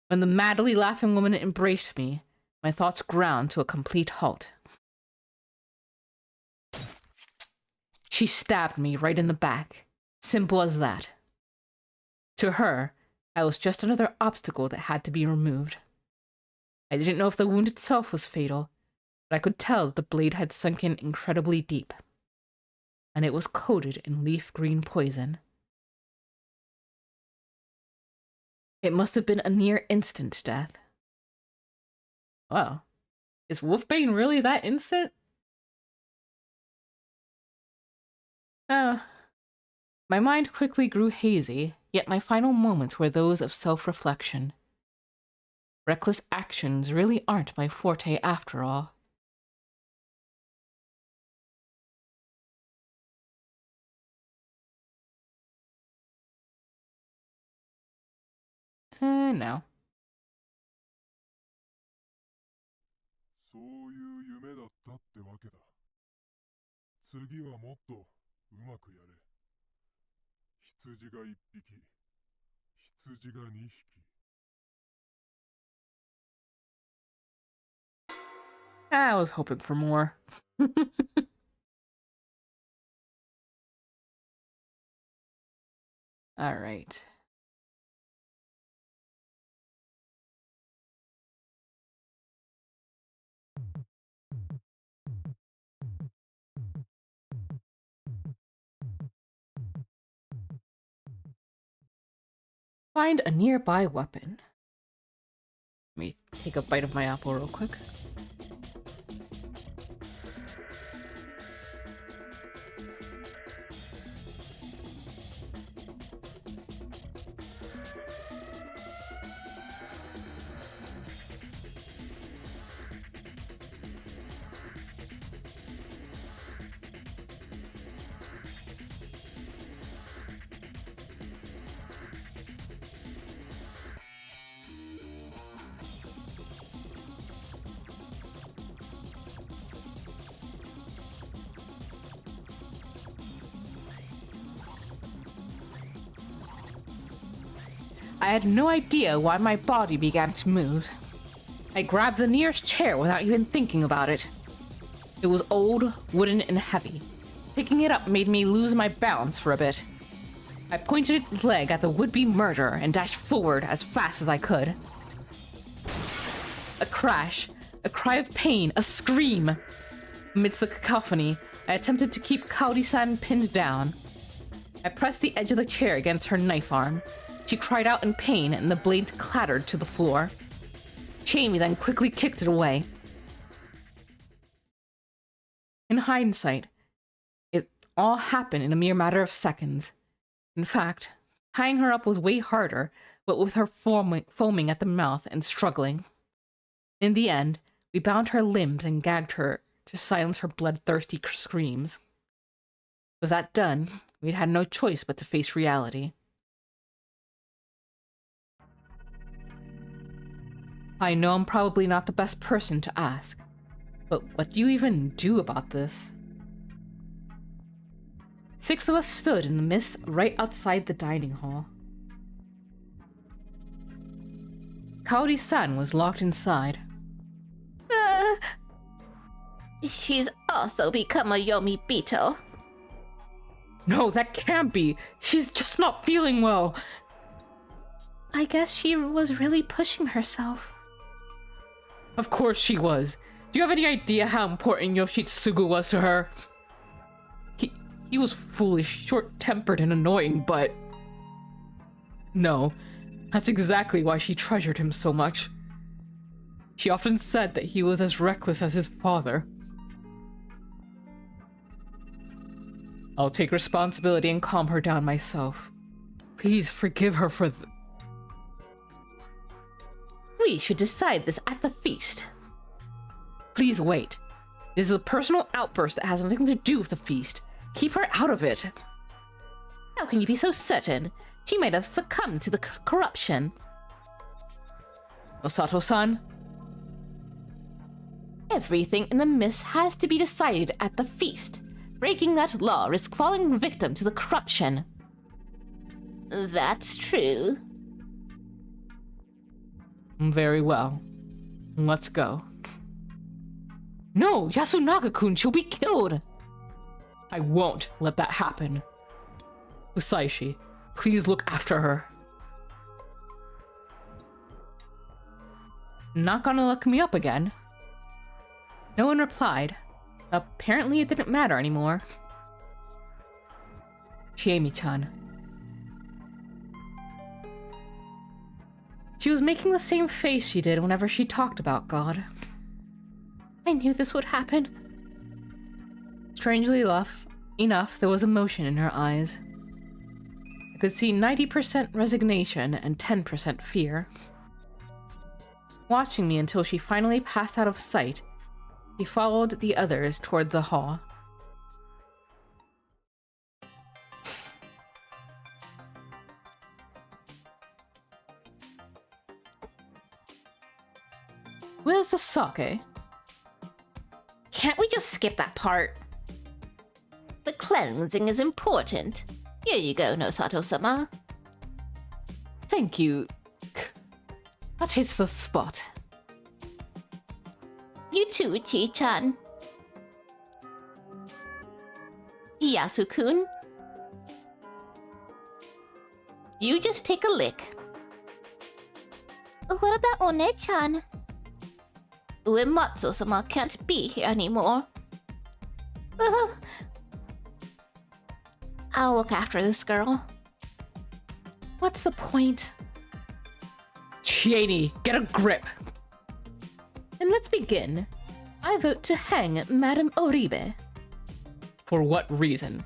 When the madly laughing woman embraced me, my thoughts ground to a complete halt. She stabbed me right in the back. Simple as that. To her, I was just another obstacle that had to be removed. I didn't know if the wound itself was fatal, but I could tell that the blade had sunk in incredibly deep. And it was coated in leaf green poison. It must have been a near instant death. Wow. Is Wolfbane really that instant? My mind quickly grew hazy, yet my final moments were those of self-reflection. Reckless actions really aren't my forte after all. No. そういう夢だったってわけだ。次はもっとうまくやれ。羊が1匹、羊が2匹。I was hoping for more. All right. Find a nearby weapon. Let me take a bite of my apple real quick. I had no idea why my body began to move. I grabbed the nearest chair without even thinking about it. It was old, wooden, and heavy. Picking it up made me lose my balance for a bit. I pointed its leg at the would-be murderer and dashed forward as fast as I could. A crash, a cry of pain, a scream. Amidst the cacophony, I attempted to keep Kaori-san pinned down. I pressed the edge of the chair against her knife arm. She cried out in pain and the blade clattered to the floor. Jamie then quickly kicked it away. In hindsight, it all happened in a mere matter of seconds. In fact, Tying her up was way harder, but with her foaming at the mouth and struggling. In the end, we bound her limbs and gagged her to silence her bloodthirsty screams. With that done, we'd had no choice but to face reality. I know I'm probably not the best person to ask, but what do you even do about this? 6 of us stood in the mist right outside the dining hall. Kaori-san was locked inside. She's also become a Yomibito. No, that can't be. She's just not feeling well. I guess she was really pushing herself. Of course she was. Do you have any idea how important Yoshitsugu was to her? He was foolish, short-tempered, and annoying, but... No, that's exactly why she treasured him so much. She often said that he was as reckless as his father. I'll take responsibility and calm her down myself. Please forgive her for We should decide this at the feast. Please wait. This is a personal outburst that has nothing to do with the feast. Keep her out of it. How can you be so certain? She might have succumbed to the corruption. Osato-san? Everything in the mist has to be decided at the feast. Breaking that law risks falling victim to the corruption. That's true. Very well. Let's go. No, Yasunaga-kun, she'll be killed! I won't let that happen. Usaishi, please look after her. Not gonna look me up again? No one replied. Apparently it didn't matter anymore. Chiemi-chan. She was making the same face she did whenever she talked about God. I knew this would happen. Strangely enough, there was emotion in her eyes. I could see 90% resignation and 10% fear. Watching me until she finally passed out of sight, he followed the others toward the hall. Where's the sake? Can't we just skip that part? The cleansing is important. Here you go, Nosato-sama. Thank you. That hits the spot. You too, Chi-chan. Yasu-kun. You just take a lick. What about One-chan? Uematsu-sama can't be here anymore. I'll look after this girl. What's the point? Chieni, get a grip! And let's begin. I vote to hang Madame Oribe. For what reason?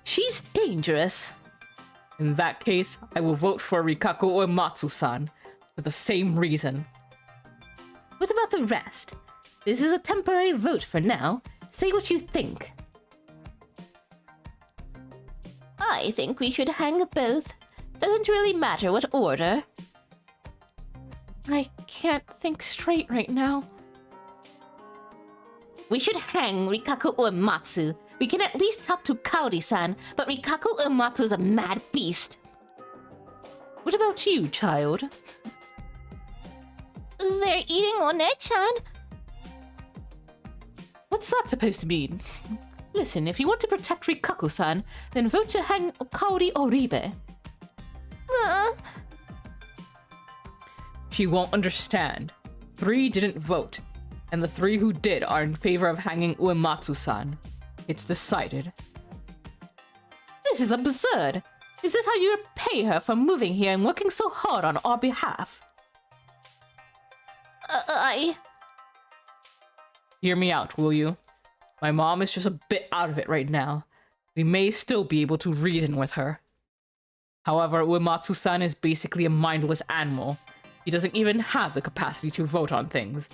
She's dangerous. In that case, I will vote for Rikaku Uematsu-san for the same reason. What about the rest? This is a temporary vote for now. Say what you think. I think we should hang both. Doesn't really matter what order. I can't think straight right now. We should hang Rikaku Uematsu. We can at least talk to Kaori-san, but Rikaku Uematsu is a mad beast. What about you, child? They're eating One-chan. What's that supposed to mean? Listen, if you want to protect Rikaku-san, then vote to hang Kaori Oribe. She won't understand. 3 didn't vote, and the 3 who did are in favor of hanging Uematsu-san. It's decided. This is absurd. Is this how you repay her for moving here and working so hard on our behalf? Hear me out, will you? My mom is just a bit out of it right now. We may still be able to reason with her. However, Uematsu-san is basically a mindless animal. He doesn't even have the capacity to vote on things.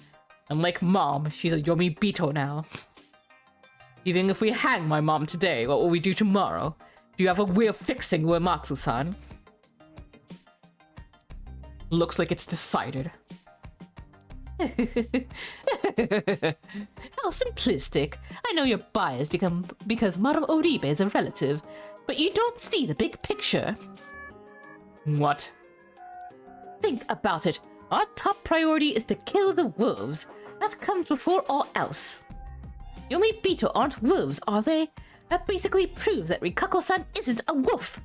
Unlike Mom, she's a Yomibito now. Even if we hang my mom today, what will we do tomorrow? Do you have a way of fixing Uematsu-san? Looks like it's decided. How simplistic. I know you're biased because Madame Oribe is a relative, but you don't see the big picture. What? Think about it. Our top priority is to kill the wolves. That comes before all else. Yomibito aren't wolves, are they? That basically proves that Rikako-san isn't a wolf.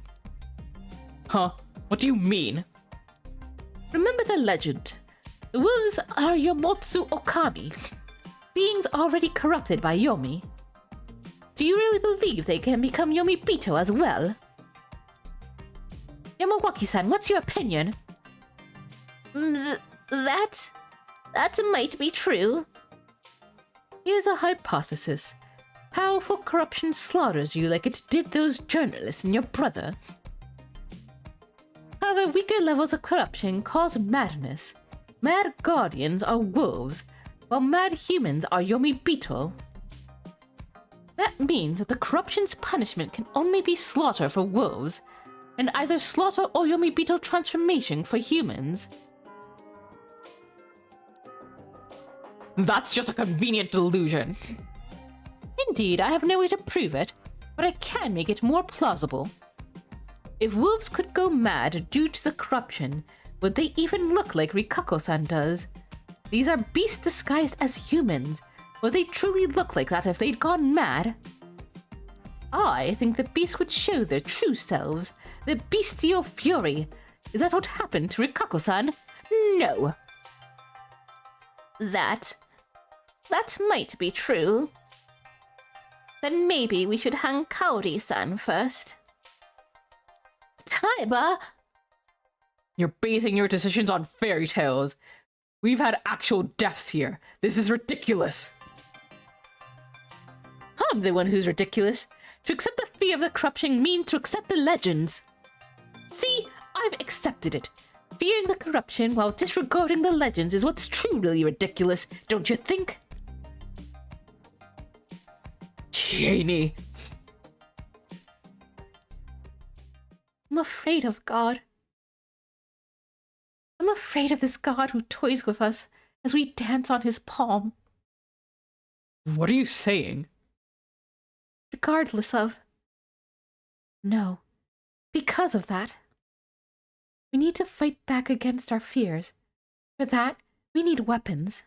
Huh? What do you mean? Remember the legend. The wolves are Yomotsu Okami, beings already corrupted by Yomi. Do you really believe they can become Yomibito as well? Yamawaki-san, what's your opinion? That might be true. Here's a hypothesis. Powerful corruption slaughters you like it did those journalists and your brother. However, weaker levels of corruption cause madness. Mad guardians are wolves, while mad humans are Yomibito. That means that the corruption's punishment can only be slaughter for wolves, and either slaughter or Yomibito transformation for humans. That's just a convenient delusion. Indeed, I have no way to prove it, but I can make it more plausible. If wolves could go mad due to the corruption, would they even look like Rikako-san does? These are beasts disguised as humans. Would they truly look like that if they'd gone mad? I think the beasts would show their true selves, the bestial fury. Is that what happened to Rikako-san? No. That might be true. Then maybe we should hang Kaori-san first. Taiba! You're basing your decisions on fairy tales. We've had actual deaths here. This is ridiculous. I'm the one who's ridiculous. To accept the fear of the corruption means to accept the legends. See, I've accepted it. Fearing the corruption while disregarding the legends is what's truly ridiculous, don't you think? Janie. I'm afraid of God. I'm afraid of this God who toys with us as we dance on his palm. What are you saying? Regardless of... No. Because of that. We need to fight back against our fears. For that, we need weapons.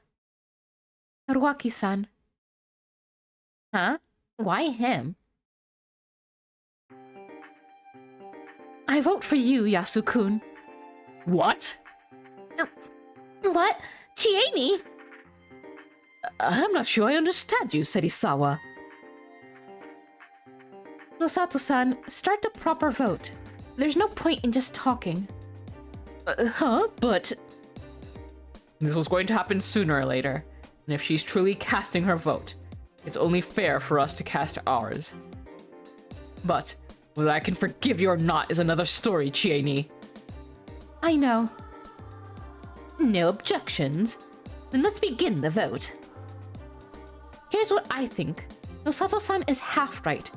Haruaki-san. Huh? Why him? I vote for you, Yasu-kun. What? What? Chieni? I'm not sure I understand you, Serisawa. Nosato-san, start the proper vote. There's no point in just talking. But... This was going to happen sooner or later, and if she's truly casting her vote, it's only fair for us to cast ours. But whether I can forgive you or not is another story, Chieni. I know. No objections? Then let's begin the vote. Here's what I think. Nosato-san is half right.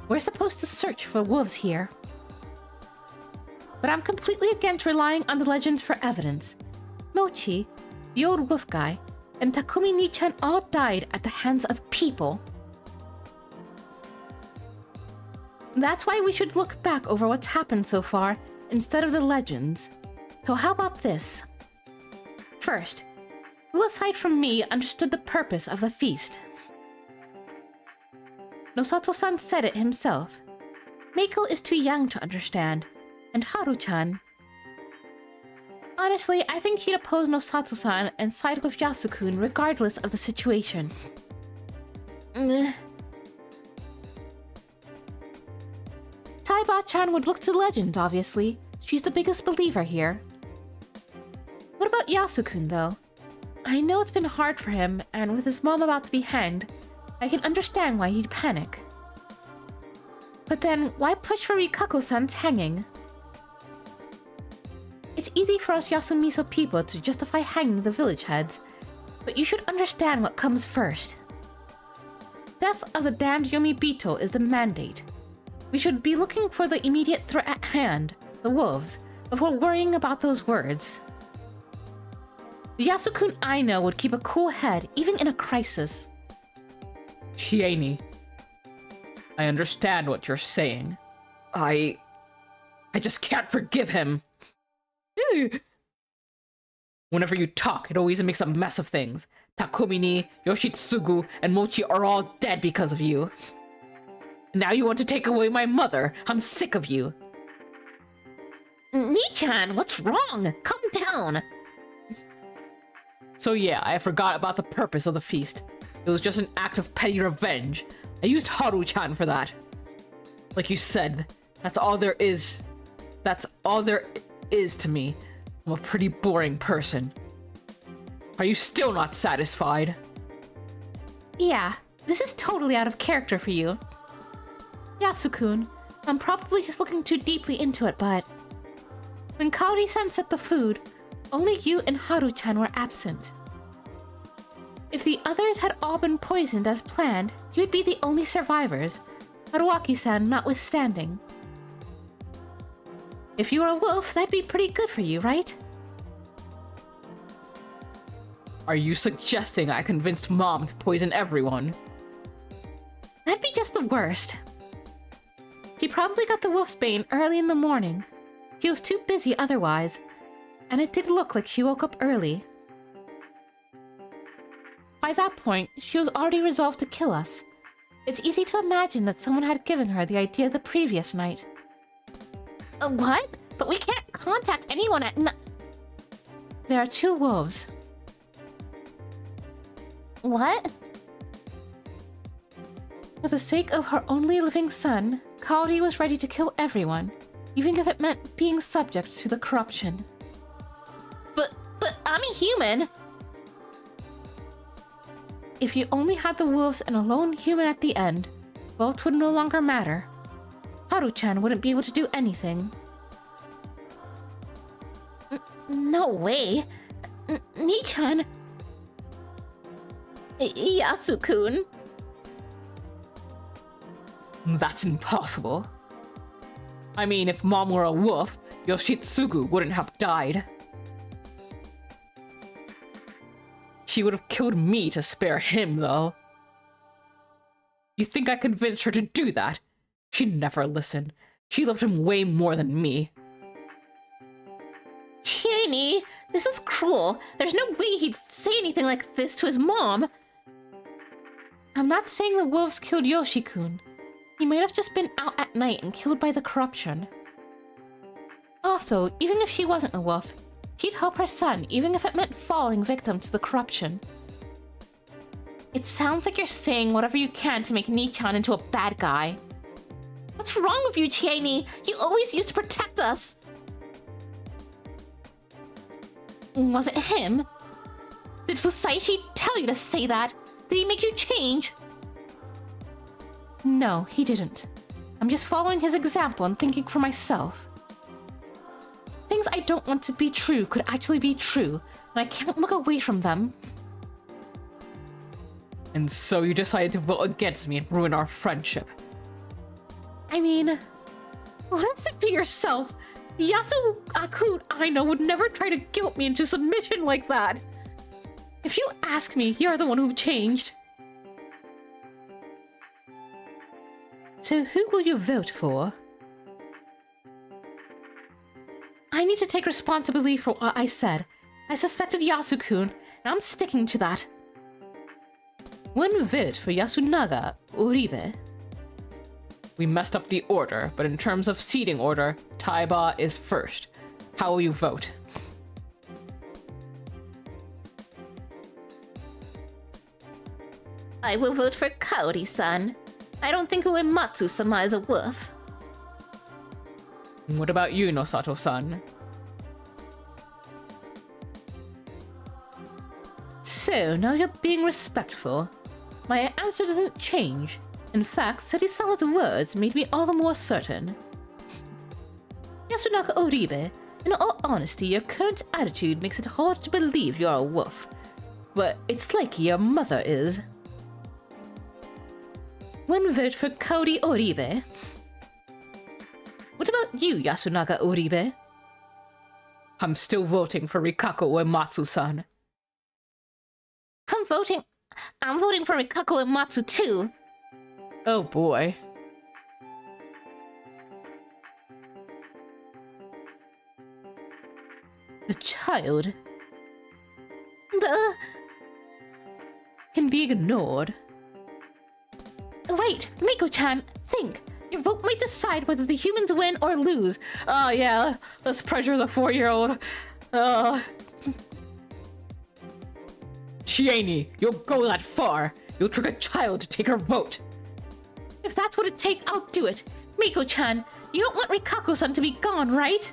We're supposed to search for wolves here. But I'm completely against relying on the legends for evidence. Mochi, the old wolf guy, and Takumi Ni-chan all died at the hands of people. That's why we should look back over what's happened so far instead of the legends. So how about this? First, who aside from me understood the purpose of the feast? Nosato-san said it himself. Meiko is too young to understand, and Haru-chan. Honestly, I think he'd oppose Nosato-san and side with Yasu-kun regardless of the situation. Taiba-chan would look to legend, obviously. She's the biggest believer here. What about Yasu-kun, though? I know it's been hard for him, and with his mom about to be hanged, I can understand why he'd panic. But then, why push for Rikako-san's hanging? easy for us Yasumiso people to justify hanging the village heads, but you should understand what comes first. Death of the damned Yomibito is the mandate. We should be looking for the immediate threat at hand, the wolves, before worrying about those words. The Yasukun I know would keep a cool head even in a crisis. Chieni, I understand what you're saying. I just can't forgive him. Whenever you talk, it always makes a mess of things. Takumini, Yoshitsugu, and Mochi are all dead because of you. Now you want to take away my mother. I'm sick of you. Nichan, what's wrong? Calm down. So yeah, I forgot about the purpose of the feast. It was just an act of petty revenge. I used Haru-chan for that. Like you said, that's all there is. That's all there is to me. I'm a pretty boring person. Are you still not satisfied? Yeah, this is totally out of character for you. Yasukun, I'm probably just looking too deeply into it, but... When Kaori-san set the food, only you and Haru-chan were absent. If the others had all been poisoned as planned, you'd be the only survivors, Haruaki-san notwithstanding. If you were a wolf, that'd be pretty good for you, right? Are you suggesting I convinced Mom to poison everyone? That'd be just the worst. She probably got the wolf's bane early in the morning. She was too busy otherwise, and it did look like she woke up early. By that point, she was already resolved to kill us. It's easy to imagine that someone had given her the idea the previous night. What? But we can't contact anyone at There are 2 wolves. What? For the sake of her only living son, Kaori was ready to kill everyone, even if it meant being subject to the corruption. But I'm a human! If you only had the wolves and a lone human at the end, votes would no longer matter. Haru-chan wouldn't be able to do anything. No way! Nichan... Yasukun... That's impossible. I mean, if Mom were a wolf, Yoshitsugu wouldn't have died. She would have killed me to spare him, though. You think I convinced her to do that? She'd never listen. She loved him way more than me. Chieni, this is cruel. There's no way he'd say anything like this to his mom. I'm not saying the wolves killed Yoshi-kun. He might have just been out at night and killed by the corruption. Also, even if she wasn't a wolf, she'd help her son, even if it meant falling victim to the corruption. It sounds like you're saying whatever you can to make Nichan into a bad guy. What's wrong with you, Chieni? You always used to protect us! Was it him? Did Fusaichi tell you to say that? Did he make you change? No, he didn't. I'm just following his example and thinking for myself. Things I don't want to be true could actually be true, and I can't look away from them. And so you decided to vote against me and ruin our friendship. I mean... Listen to yourself! Yasuakun I know would never try to guilt me into submission like that! If you ask me, you're the one who changed. So who will you vote for? I need to take responsibility for what I said. I suspected Yasukun, and I'm sticking to that. One vote for Yasunaga Uribe. We messed up the order, but in terms of seating order, Taiba is first. How will you vote? I will vote for Kaori-san. I don't think Uematsu-sama is a wolf. What about you, Nosato-san? So, now you're being respectful. My answer doesn't change. In fact, Setisawa's words made me all the more certain. Yasunaka Oribe, In all honesty, your current attitude makes it hard to believe you're a wolf. But it's like your mother is. One vote for Cody Oribe. What about you, Yasunaga Oribe? I'm still voting for Rikako Uematsu-san. I'm voting for Rikako Uematsu too. Oh boy. The child Can be ignored. Wait, Miko-chan, think. Your vote might decide whether the humans win or lose. Oh yeah, let's pressure the 4-year-old. Chieni, you'll go that far. You'll trick a child to take her vote. If that's what it takes, I'll do it. Miko-chan, you don't want Rikako-san to be gone, right?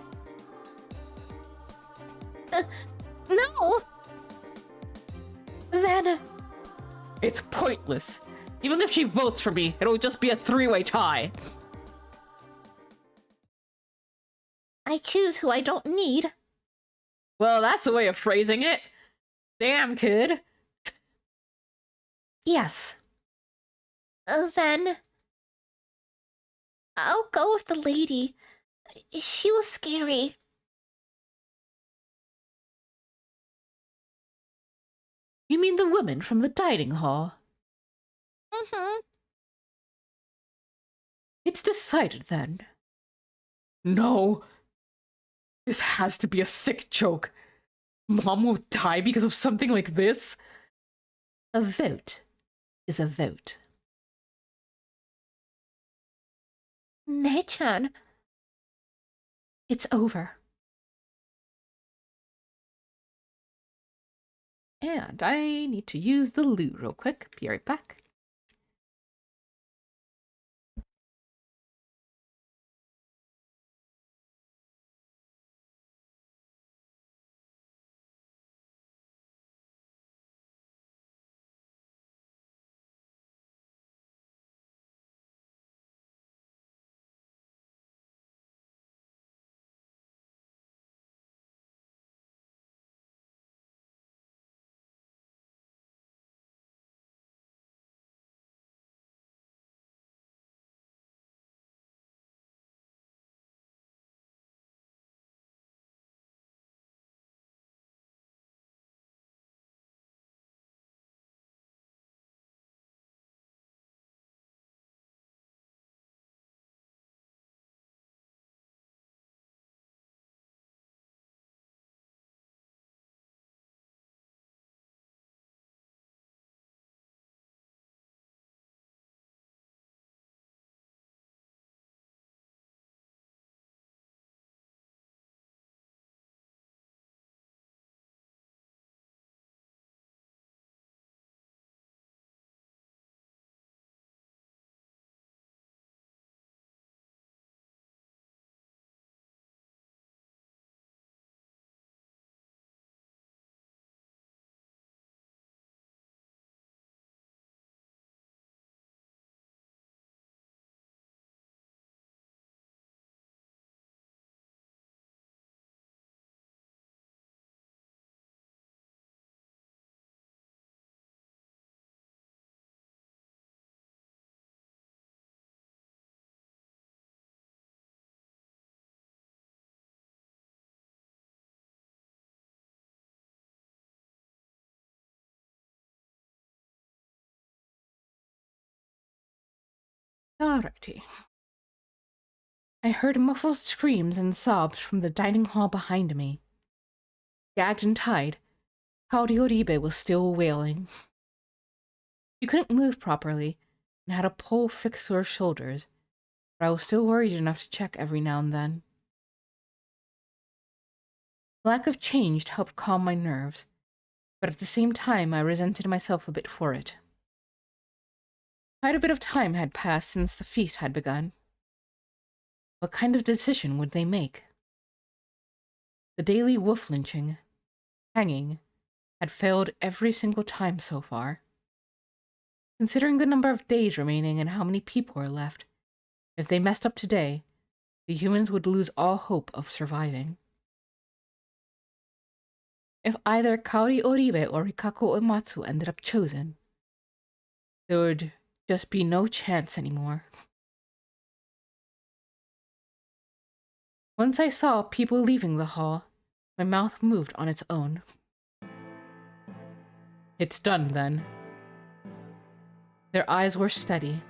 No! Then... It's pointless. Even if she votes for me, it'll just be a 3-way tie. I choose who I don't need. Well, that's a way of phrasing it. Damn, kid. Yes. Then... I'll go with the lady. She was scary. You mean the woman from the dining hall? Mm-hmm. It's decided then. No. This has to be a sick joke. Mom will die because of something like this? A vote is a vote. Ne-chan. It's over. And I need to use the loo real quick. Be right back. Alrighty. I heard muffled screams and sobs from the dining hall behind me. Gagged and tied, Kaori Oribe was still wailing. She couldn't move properly and had a pole fixed to her shoulders, but I was still worried enough to check every now and then. Lack of change helped calm my nerves, but at the same time I resented myself a bit for it. Quite a bit of time had passed since the feast had begun. What kind of decision would they make? The daily wolf lynching, hanging, had failed every single time so far. Considering the number of days remaining and how many people are left, if they messed up today, the humans would lose all hope of surviving. If either Kaori Oribe or Rikako Uematsu ended up chosen, there would just be no chance anymore. Once I saw people leaving the hall, my mouth moved on its own. It's done then. Their eyes were steady.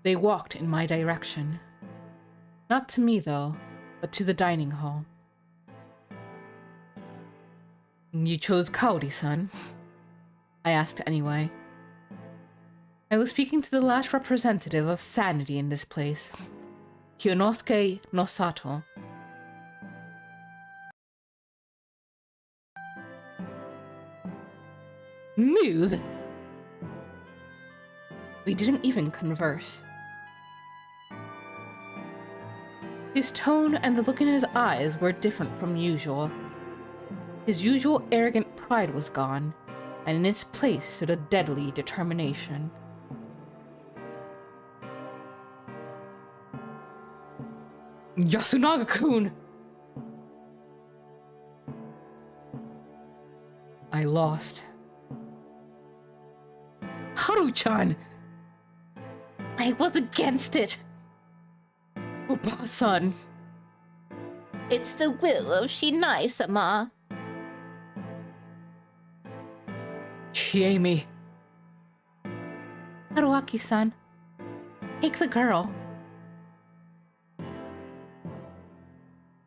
They walked in my direction. Not to me, though, but to the dining hall. You chose Kaori-san? I asked anyway. I was speaking to the last representative of sanity in this place, Kyonosuke no Sato. Move! We didn't even converse. His tone and the look in his eyes were different from usual. His usual arrogant pride was gone, and in its place stood a deadly determination. Yasunaga-kun! I lost. Haru-chan! I was against it. Oba-san! It's the will of Shinai-sama. Chiemi. Haruaki-san, take the girl.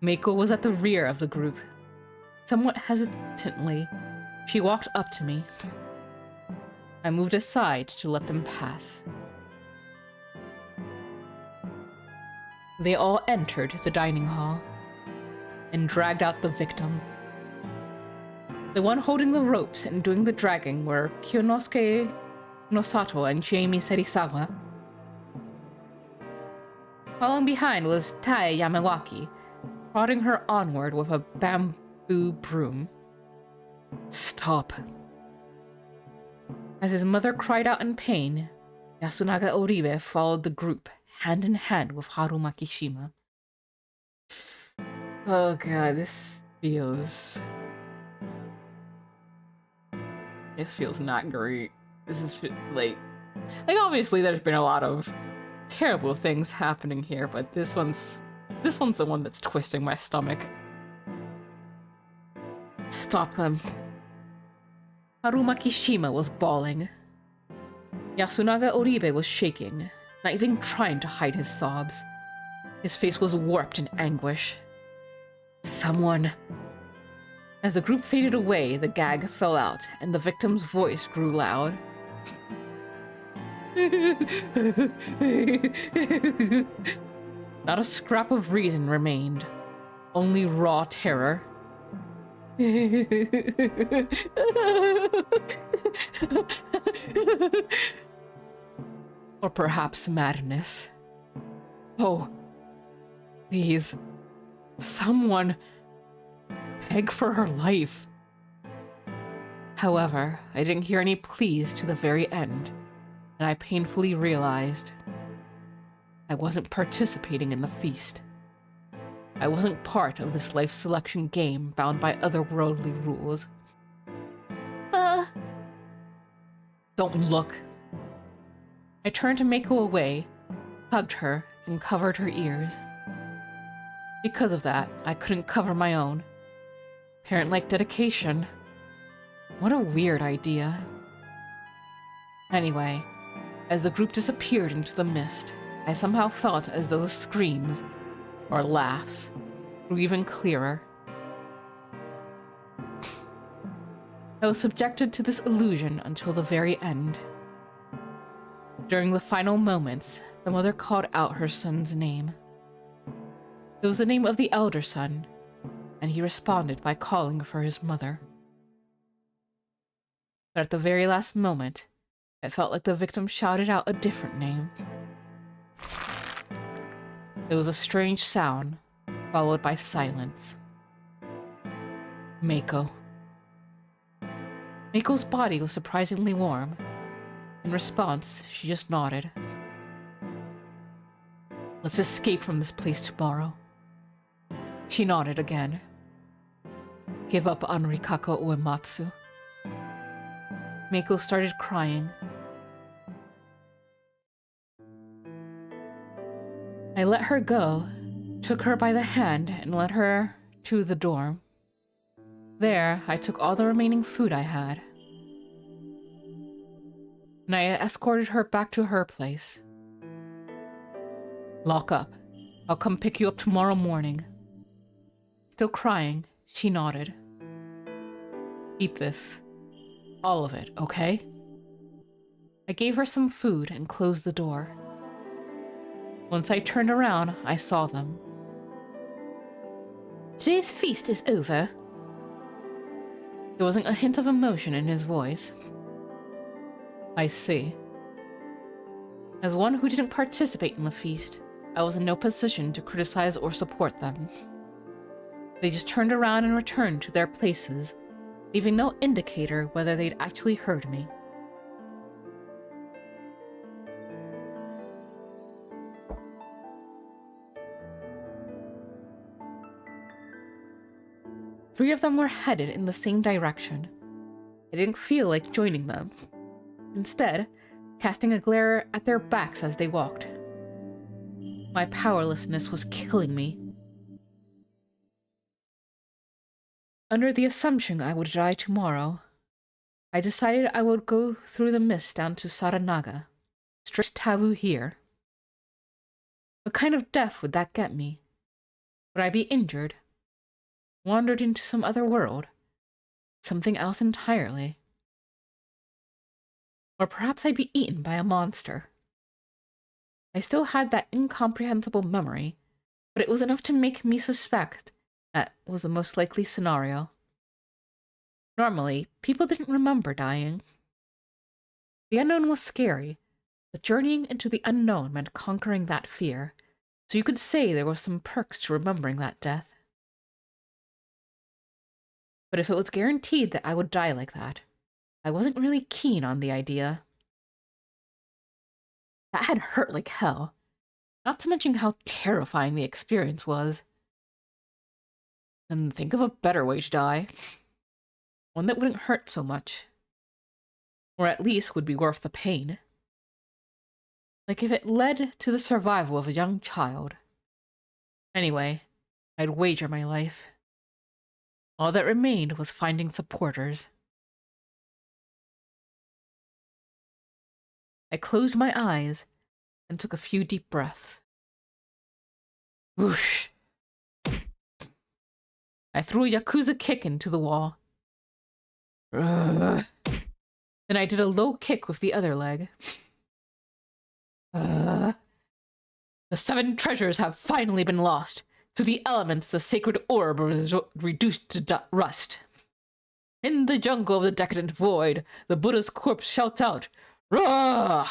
Meiko was at the rear of the group. Somewhat hesitantly, she walked up to me. I moved aside to let them pass. They all entered the dining hall and dragged out the victim. The one holding the ropes and doing the dragging were Kyonosuke no Sato and Chiemi Serisawa. Following behind was Tae Yamawaki, prodding her onward with a bamboo broom. Stop. As his mother cried out in pain, Yasunaga Oribe followed the group, hand in hand with Haru Makishima. Oh god, this feels not great. This is like obviously there's been a lot of terrible things happening here, but this one's the one that's twisting my stomach. Stop them. Haru Makishima was bawling. Yasunaga Oribe was shaking, not even trying to hide his sobs. His face was warped in anguish. Someone. As the group faded away, the gag fell out, and the victim's voice grew loud. Not a scrap of reason remained, only raw terror. Or perhaps madness. Oh, please, someone beg for her life. However, I didn't hear any pleas to the very end, and I painfully realized I wasn't participating in the feast. I wasn't part of this life selection game bound by otherworldly rules. Don't look. I turned to Meiko away, hugged her, and covered her ears. Because of that, I couldn't cover my own. Parent-like dedication. What a weird idea. Anyway, as the group disappeared into the mist, I somehow felt as though the screams, or laughs, grew even clearer. I was subjected to this illusion until the very end. During the final moments, the mother called out her son's name. It was the name of the elder son, and he responded by calling for his mother. But at the very last moment, it felt like the victim shouted out a different name. It was a strange sound, followed by silence. Meiko. Meiko's body was surprisingly warm. In response, she just nodded. Let's escape from this place tomorrow. She nodded again. give up on Rikako Uematsu. Mako started crying. I let her go, took her by the hand, and led her to the dorm. There, I took all the remaining food I had, and I escorted her back to her place. Lock up. I'll come pick you up tomorrow morning. Still crying, she nodded. Eat this. All of it, okay? I gave her some food and closed the door. Once I turned around, I saw them. Today's feast is over. There wasn't a hint of emotion in his voice. I see. As one who didn't participate in the feast, I was in no position to criticize or support them. They just turned around and returned to their places, leaving no indicator whether they'd actually heard me. Three of them were headed in the same direction. I didn't feel like joining them. Instead, casting a glare at their backs as they walked. My powerlessness was killing me. Under the assumption I would die tomorrow, I decided I would go through the mist down to Saranaga. Strict taboo here. What kind of death would that get me? Would I be injured? Wandered into some other world? Something else entirely? Or perhaps I'd be eaten by a monster. I still had that incomprehensible memory, but it was enough to make me suspect that was the most likely scenario. Normally, people didn't remember dying. The unknown was scary, but journeying into the unknown meant conquering that fear, so you could say there were some perks to remembering that death. But if it was guaranteed that I would die like that, I wasn't really keen on the idea. That had hurt like hell, not to mention how terrifying the experience was. And think of a better way to die. One that wouldn't hurt so much. Or at least would be worth the pain. Like if it led to the survival of a young child. Anyway, I'd wager my life. All that remained was finding supporters. I closed my eyes and took a few deep breaths. Whoosh! I threw a Yakuza kick into the wall. Then I did a low kick with the other leg. The 7 treasures have finally been lost. To the elements, the sacred orb was reduced to rust. In the jungle of the decadent void, the Buddha's corpse shouts out, "Rah!"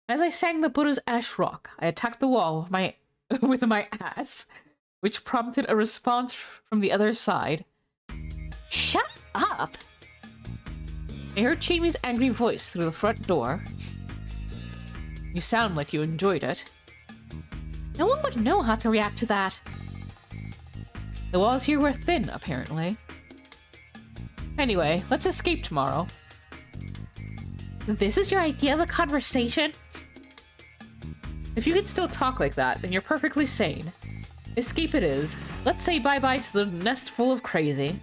As I sang the Buddha's ash rock, I attacked the wall with my ass, which prompted a response from the other side. Shut up! I heard Chami's angry voice through the front door. You sound like you enjoyed it. No one would know how to react to that. The walls here were thin, apparently. Anyway, let's escape tomorrow. This is your idea of a conversation? If you can still talk like that, then you're perfectly sane. Escape it is. Let's say bye-bye to the nest full of crazy.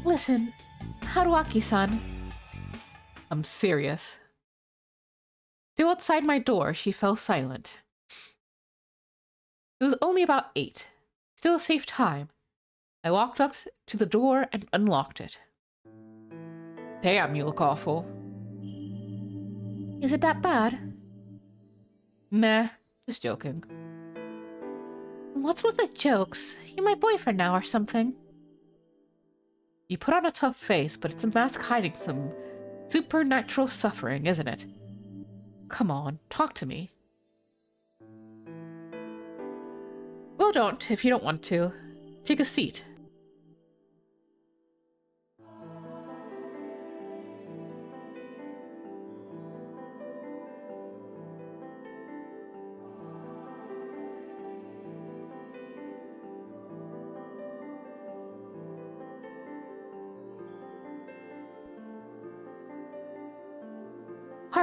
Listen, Haruaki-san. I'm serious. Still outside my door, she fell silent. It was only about 8. Still a safe time. I walked up to the door and unlocked it. Damn, you look awful. Is it that bad? Nah, just joking. What's with the jokes? You're my boyfriend now or something. You put on a tough face, but it's a mask hiding some supernatural suffering, isn't it? Come on, talk to me. Well, don't, if you don't want to. Take a seat.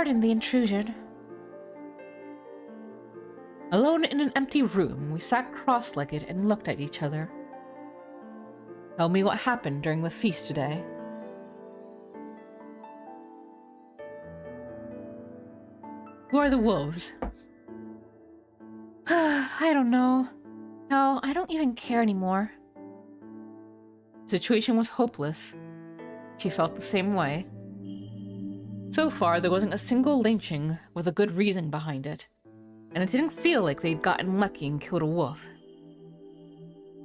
Pardon the intrusion. Alone in an empty room, we sat cross-legged and looked at each other. Tell me what happened during the feast today. Who are the wolves? I don't know. No, I don't even care anymore. The situation was hopeless. She felt the same way. So far, there wasn't a single lynching with a good reason behind it, and it didn't feel like they'd gotten lucky and killed a wolf.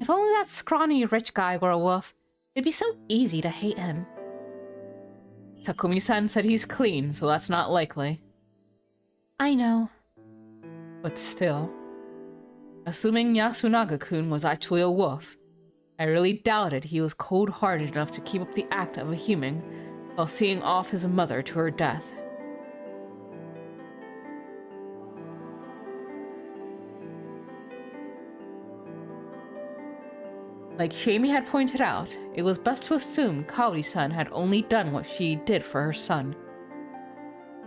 If only that scrawny rich guy were a wolf, it'd be so easy to hate him. Takumi-san said he's clean, so that's not likely. I know. But still. Assuming Yasunaga-kun was actually a wolf, I really doubted he was cold-hearted enough to keep up the act of a human while seeing off his mother to her death. Like Shamie had pointed out, it was best to assume Kaori-san had only done what she did for her son.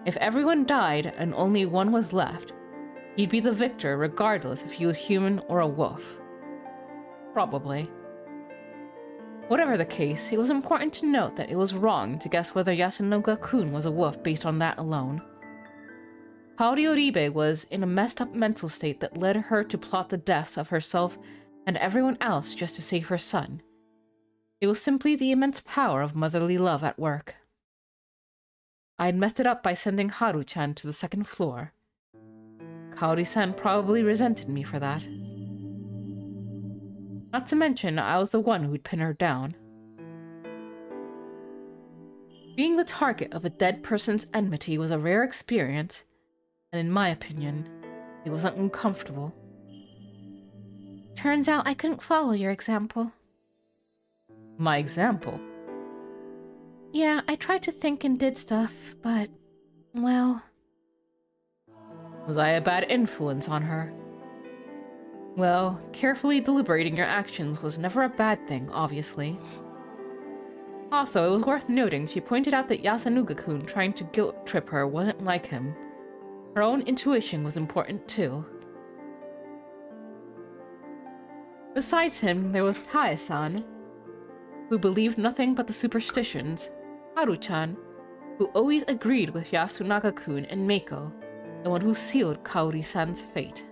If everyone died and only one was left, he'd be the victor regardless if he was human or a wolf. Probably. Whatever the case, it was important to note that it was wrong to guess whether Yasunaga-kun was a wolf based on that alone. Kaori Oribe was in a messed up mental state that led her to plot the deaths of herself and everyone else just to save her son. It was simply the immense power of motherly love at work. I had messed it up by sending Haru-chan to the second floor. Kaori-san probably resented me for that. Not to mention, I was the one who'd pin her down. Being the target of a dead person's enmity was a rare experience, and in my opinion, it was uncomfortable. Turns out I couldn't follow your example. My example? Yeah, I tried to think and did stuff, but, well... Was I a bad influence on her? Well, carefully deliberating your actions was never a bad thing, obviously. Also, it was worth noting she pointed out that Yasunaga-kun trying to guilt-trip her wasn't like him. Her own intuition was important too. Besides him, there was Tae-san, who believed nothing but the superstitions, Haru-chan, who always agreed with Yasunaga-kun, and Meiko, the one who sealed Kaori-san's fate.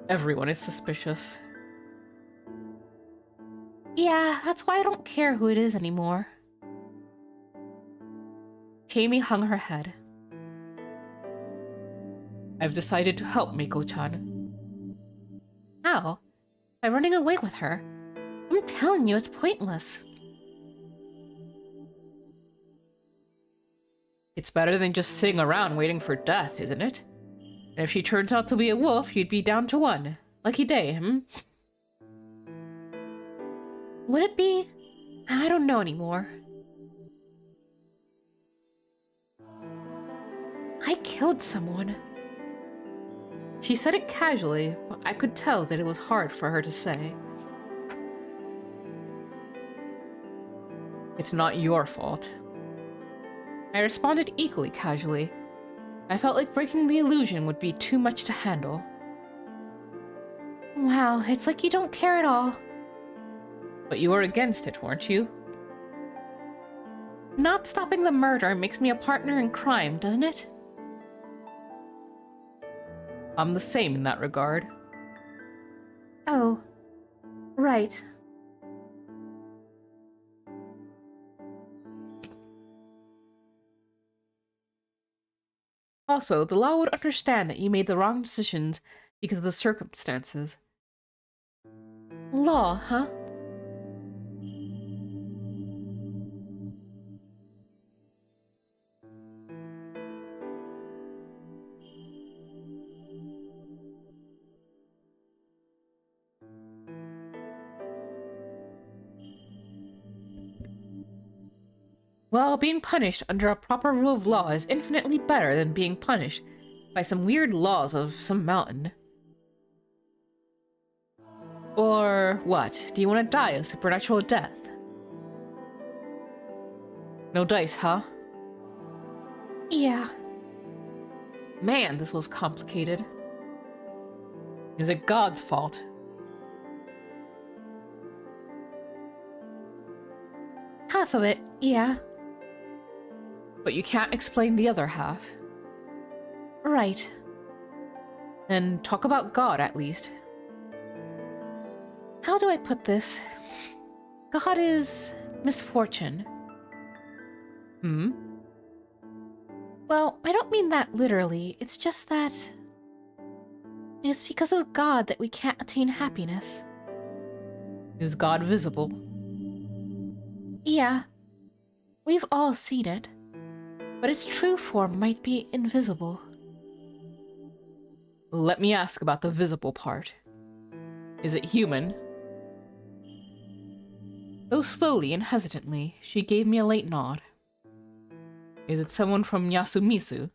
Everyone is suspicious. Yeah, that's why I don't care who it is anymore. Shamie hung her head. I've decided to help Meiko-chan. How? By running away with her? I'm telling you, it's pointless. It's better than just sitting around waiting for death, isn't it? And if she turns out to be a wolf, you'd be down to one. Lucky day, hmm? Would it be? I don't know anymore. I killed someone. She said it casually, but I could tell that it was hard for her to say. It's not your fault. I responded equally casually. I felt like breaking the illusion would be too much to handle. Wow, it's like you don't care at all. But you were against it, weren't you? Not stopping the murder makes me a partner in crime, doesn't it? I'm the same in that regard. Oh, right. Also, the law would understand that you made the wrong decisions because of the circumstances. Law, huh? Well, being punished under a proper rule of law is infinitely better than being punished by some weird laws of some mountain. Or what? Do you want to die a supernatural death? No dice, huh? Yeah. Man, this was complicated. Is it God's fault? Half of it, yeah. But you can't explain the other half. Right. Then talk about God, at least. How do I put this? God is misfortune. Hmm? Well, I don't mean that literally. It's just that it's because of God that we can't attain happiness. Is God visible? Yeah. We've all seen it. But its true form might be invisible. Let me ask about the visible part. Is it human? Though slowly and hesitantly, she gave me a late nod. Is it someone from Yasumizu?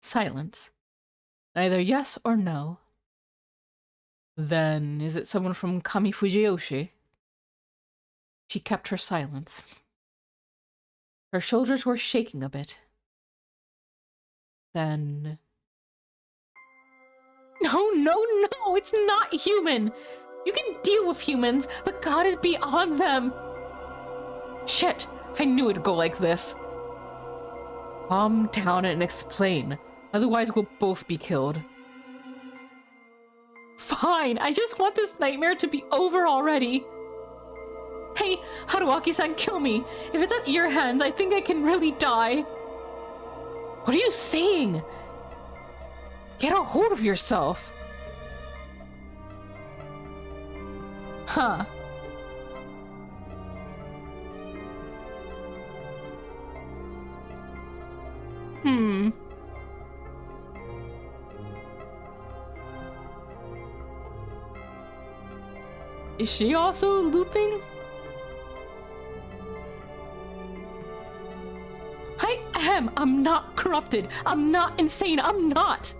Silence. Neither yes or no. Then, is it someone from Kami Fujiyoshi? She kept her silence. Her shoulders were shaking a bit. Then... No, it's not human! You can deal with humans, but God is beyond them! Shit, I knew it'd go like this. Calm down and explain, otherwise we'll both be killed. Fine, I just want this nightmare to be over already. Hey, Haruaki-san, kill me. If it's at your hands, I think I can really die. What are you saying? Get a hold of yourself. Huh. Is she also looping? I am! I'm not corrupted! I'm not insane! I'm not!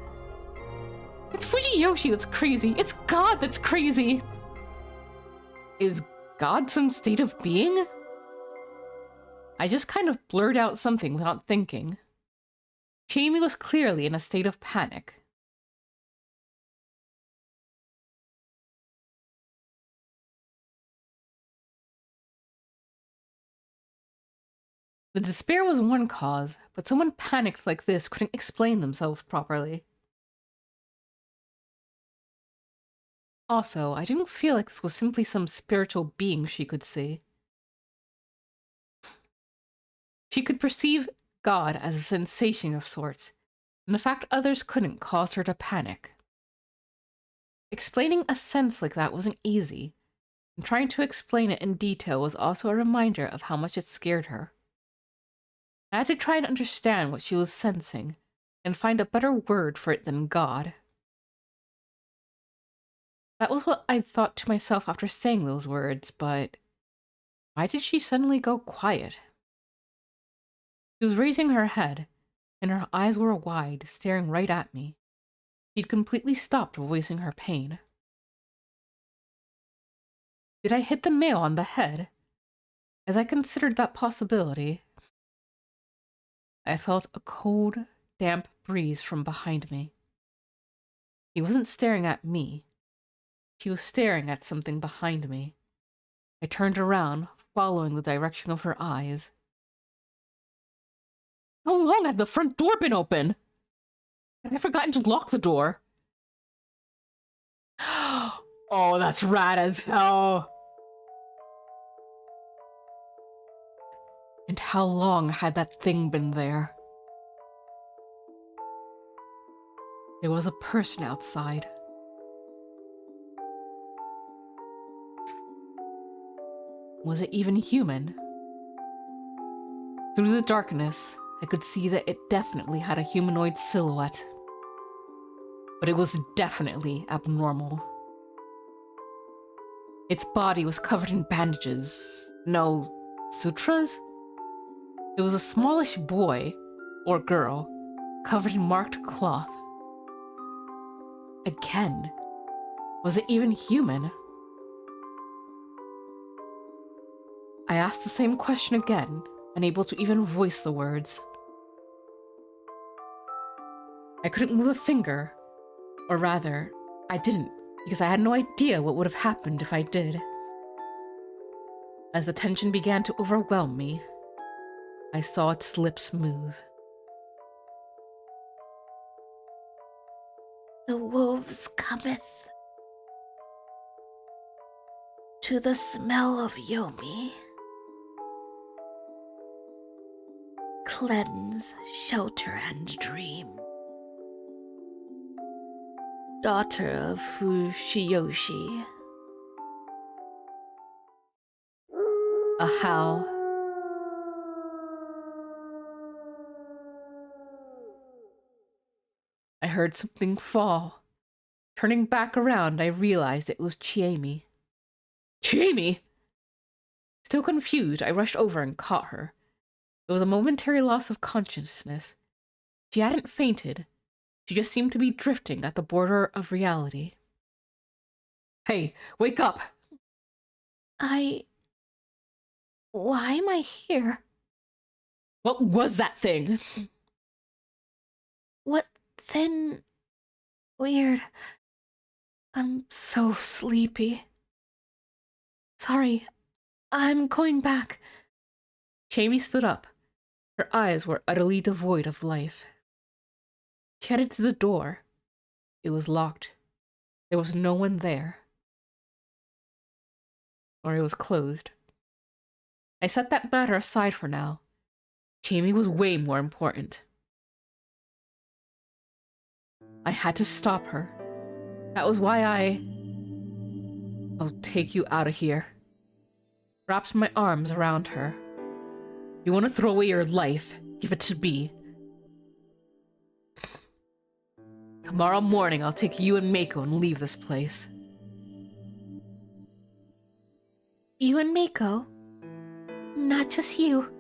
It's Fujiyoshi that's crazy! It's God that's crazy! Is God some state of being? I just kind of blurred out something without thinking. Jamie was clearly in a state of panic. The despair was one cause, but someone panicked like this couldn't explain themselves properly. Also, I didn't feel like this was simply some spiritual being she could see. She could perceive God as a sensation of sorts, and the fact others couldn't caused her to panic. Explaining a sense like that wasn't easy, and trying to explain it in detail was also a reminder of how much it scared her. I had to try and understand what she was sensing, and find a better word for it than God. That was what I thought to myself after saying those words, but why did she suddenly go quiet? She was raising her head, and her eyes were wide, staring right at me. She'd completely stopped voicing her pain. Did I hit the nail on the head? As I considered that possibility, I felt a cold, damp breeze from behind me. He wasn't staring at me. He was staring at something behind me. I turned around, following the direction of her eyes. How long had the front door been open? Had I forgotten to lock the door? Oh, that's rad as hell! And how long had that thing been there? There was a person outside. Was it even human? Through the darkness, I could see that it definitely had a humanoid silhouette. But it was definitely abnormal. Its body was covered in bandages. No, sutras? It was a smallish boy, or girl, covered in marked cloth. Again, was it even human? I asked the same question again, unable to even voice the words. I couldn't move a finger. Or rather, I didn't, because I had no idea what would have happened if I did. As the tension began to overwhelm me, I saw its lips move. The wolves cometh. To the smell of Yomi. Cleanse, shelter, and dream. Daughter of Fushiyoshi. A howl. I heard something fall. Turning back around, I realized it was Chiemi. Chiemi! Still confused, I rushed over and caught her. It was a momentary loss of consciousness. She hadn't fainted. She just seemed to be drifting at the border of reality. Hey, wake up! Why am I here? What was that thing? What thin... Weird. I'm so sleepy. Sorry, I'm going back. Chiemi stood up. Her eyes were utterly devoid of life. She headed to the door. It was locked. There was no one there. Or it was closed. I set that matter aside for now. Chiemi was way more important. I had to stop her. That was why I'll take you out of here. Wraps my arms around her. You want to throw away your life? Give it to me. Tomorrow morning, I'll take you and Mako and leave this place. You and Mako? Not just you.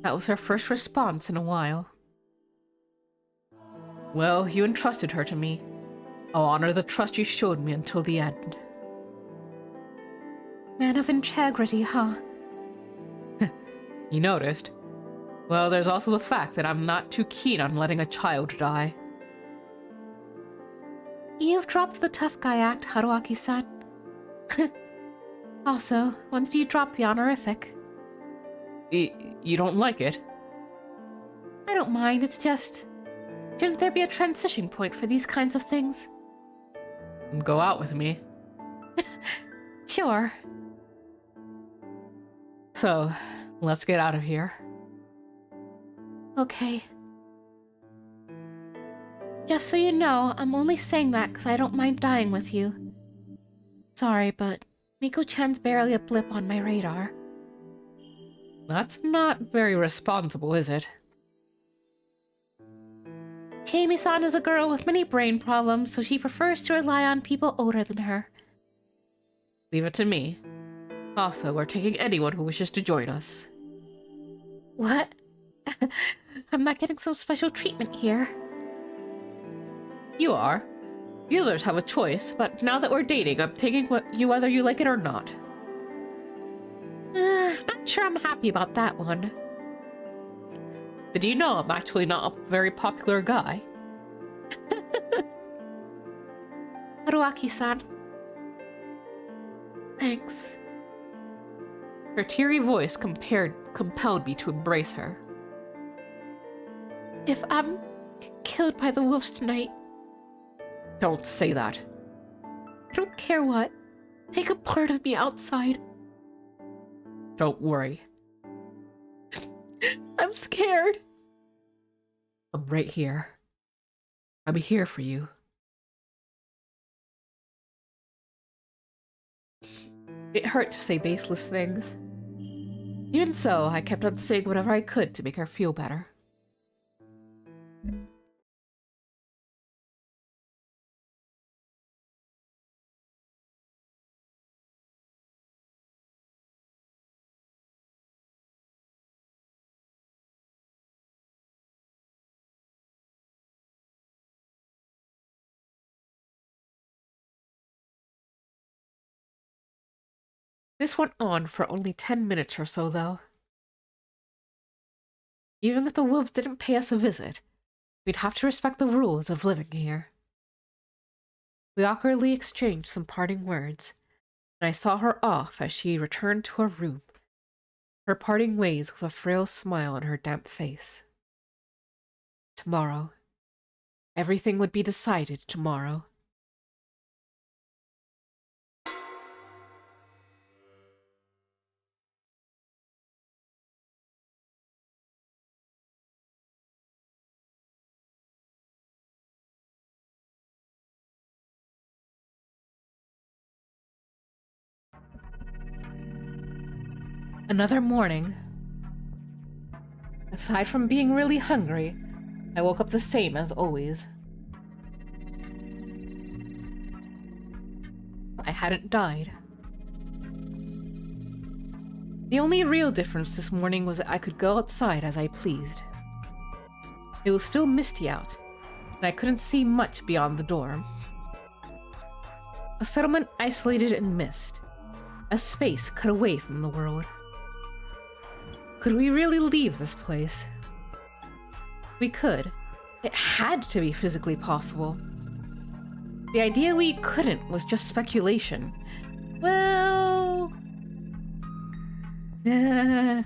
That was her first response in a while. Well, you entrusted her to me. I'll honor the trust you showed me until the end. Man of integrity, huh? You noticed? Well, there's also the fact that I'm not too keen on letting a child die. You've dropped the tough guy act, Haruaki-san. Also, when did you drop the honorific? You don't like it? I don't mind, it's just... Shouldn't there be a transition point for these kinds of things? Go out with me. Sure. So, let's get out of here. Okay. Just so you know, I'm only saying that because I don't mind dying with you. Sorry, but Miko-chan's barely a blip on my radar. That's not very responsible, is it? Chiemi-san is a girl with many brain problems, so she prefers to rely on people older than her. Leave it to me. Also, we're taking anyone who wishes to join us. What? I'm not getting some special treatment here. You are. The others have a choice, but now that we're dating, I'm taking you whether you like it or not. Not sure I'm happy about that one. Did you know I'm actually not a very popular guy? Haruaki-san. Thanks. Her teary voice compelled me to embrace her. If I'm killed by the wolves tonight... Don't say that. I don't care what. Take a part of me outside. Don't worry. I'm scared. I'm right here. I'm here for you. It hurt to say baseless things. Even so, I kept on saying whatever I could to make her feel better. This went on for only 10 minutes or so, though. Even if the wolves didn't pay us a visit, We'd have to respect the rules of living here. We awkwardly exchanged some parting words, and I saw her off as she returned to her room, her parting ways with a frail smile on her damp face. Tomorrow. Everything would be decided tomorrow. Another morning. Aside from being really hungry, I woke up the same as always. I hadn't died. The only real difference this morning was that I could go outside as I pleased. It was still misty out, and I couldn't see much beyond the dorm. A settlement isolated in mist, a space cut away from the world. Could we really leave this place? We could. It had to be physically possible. The idea we couldn't was just speculation. Well... no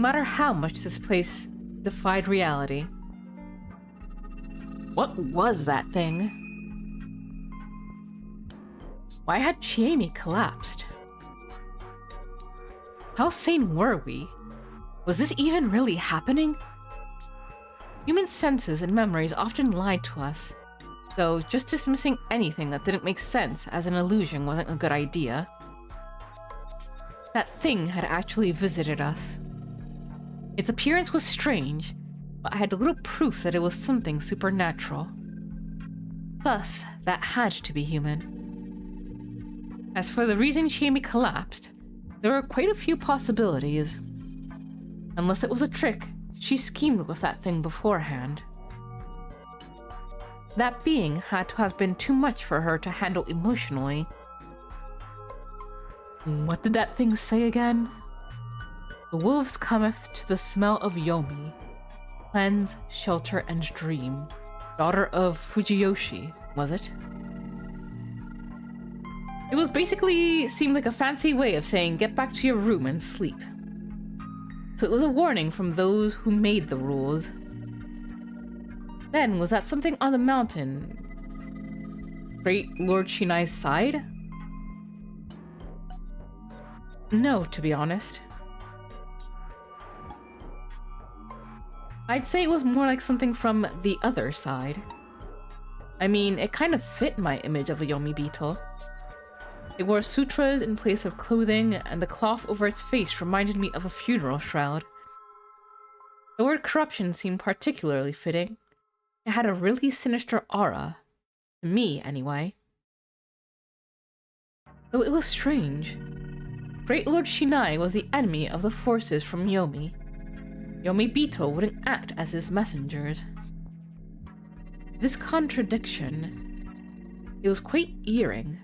matter how much this place defied reality. What was that thing? Why had Chiemi collapsed? How sane were we? Was this even really happening? Human senses and memories often lied to us, so just dismissing anything that didn't make sense as an illusion wasn't a good idea. That thing had actually visited us. Its appearance was strange, but I had little proof that it was something supernatural. Thus, that had to be human. As for the reason Chiemi collapsed, there were quite a few possibilities. Unless it was a trick, she schemed with that thing beforehand. That being had to have been too much for her to handle emotionally. What did that thing say again? The wolves cometh to the smell of Yomi. Cleanse, shelter, and dream. Daughter of Fujiyoshi, was it? It was basically seemed like a fancy way of saying get back to your room and sleep. So it was a warning from those who made the rules. Then, was that something on the mountain? Great Lord Shinai's side? No, to be honest. I'd say it was more like something from the other side. I mean, it kind of fit my image of a Yomi beetle. It wore sutras in place of clothing, and the cloth over its face reminded me of a funeral shroud. The word corruption seemed particularly fitting. It had a really sinister aura. To me, anyway. Though it was strange. Great Lord Shinai was the enemy of the forces from Yomi. Yomi Beetle wouldn't act as his messengers. This contradiction... it was quite eerie.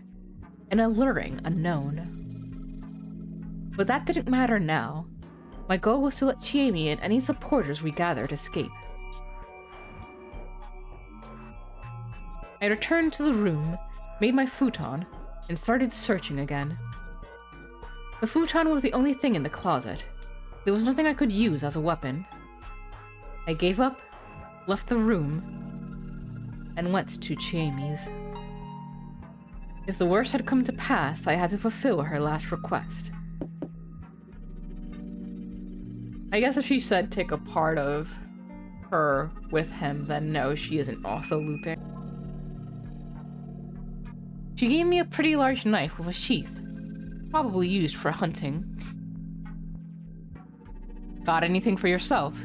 An alluring unknown. But that didn't matter now. My goal was to let Chiemi and any supporters we gathered escape. I returned to the room, made my futon, and started searching again. The futon was the only thing in the closet. There was nothing I could use as a weapon. I gave up, left the room, and went to Chiemi's. If the worst had come to pass, I had to fulfill her last request. I guess if she said take a part of her with him, then no, she isn't also looping. She gave me a pretty large knife with a sheath, probably used for hunting. Got anything for yourself?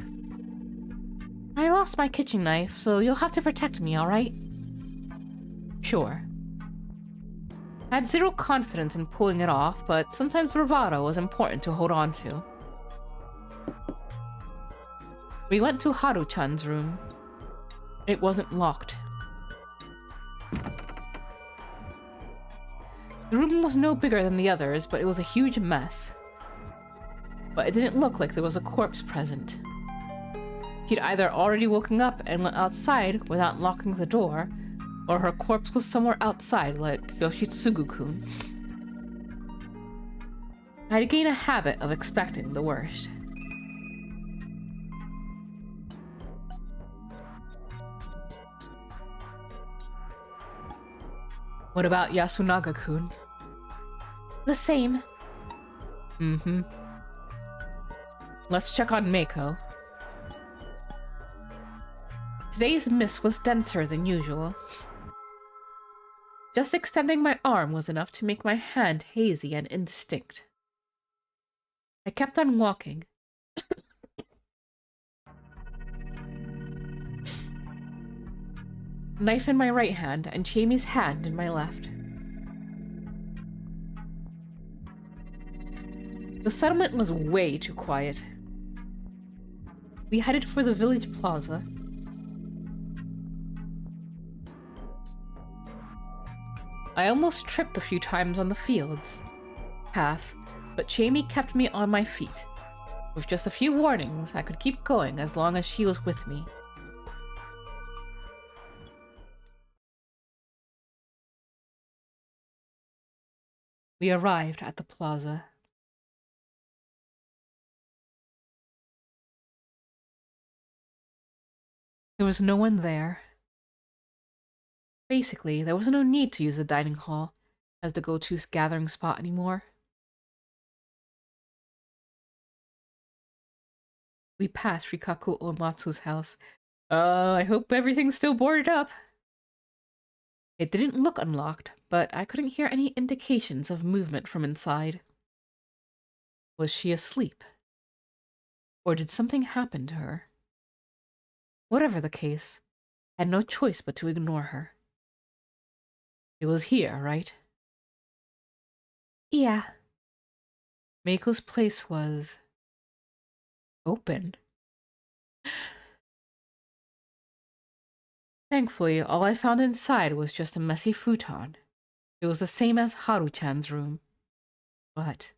I lost my kitchen knife, so you'll have to protect me, alright? Sure. I had zero confidence in pulling it off, but sometimes bravado was important to hold on to. We went to Haru-chan's room. It wasn't locked. The room was no bigger than the others, but it was a huge mess. But it didn't look like there was a corpse present. She'd either already woken up and went outside without locking the door, or her corpse was somewhere outside like Yoshitsugu-kun. I'd gained a habit of expecting the worst. What about Yasunaga-kun? The same. Mm-hmm. Let's check on Meiko. Today's mist was denser than usual. Just extending my arm was enough to make my hand hazy and indistinct. I kept on walking. Knife in my right hand and Jamie's hand in my left. The settlement was way too quiet. We headed for the village plaza. I almost tripped a few times on the fields, paths, but Jamie kept me on my feet. With just a few warnings, I could keep going as long as she was with me. We arrived at the plaza. There was no one there. Basically, there was no need to use the dining hall as the go-to gathering spot anymore. We passed Rikaku Omatsu's house. I hope everything's still boarded up. It didn't look unlocked, but I couldn't hear any indications of movement from inside. Was she asleep? Or did something happen to her? Whatever the case, I had no choice but to ignore her. It was here, right? Yeah. Meiko's place was open. Thankfully, all I found inside was just a messy futon. It was the same as Haru-chan's room. But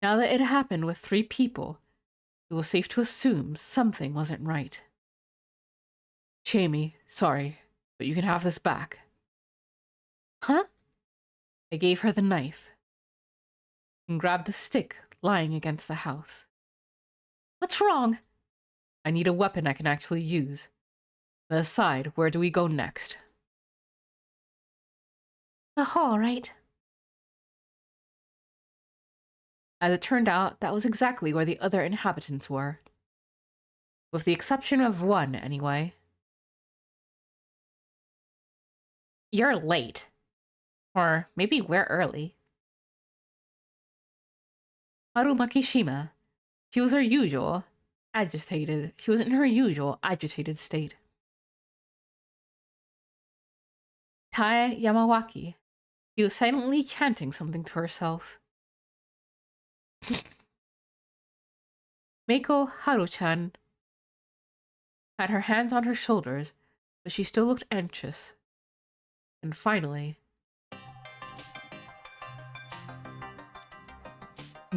now that it happened with 3 people, it was safe to assume something wasn't right. Jamie, sorry, but you can have this back. Huh? I gave her the knife and grabbed the stick lying against the house. What's wrong? I need a weapon I can actually use. But aside, where do we go next? The hall, right? As it turned out, that was exactly where the other inhabitants were. With the exception of one, anyway. You're late. Or maybe we're early. Haru Makishima. She was in her usual agitated state. Tae Yamawaki. She was silently chanting something to herself. Meiko Haru-chan had her hands on her shoulders, but she still looked anxious. And finally...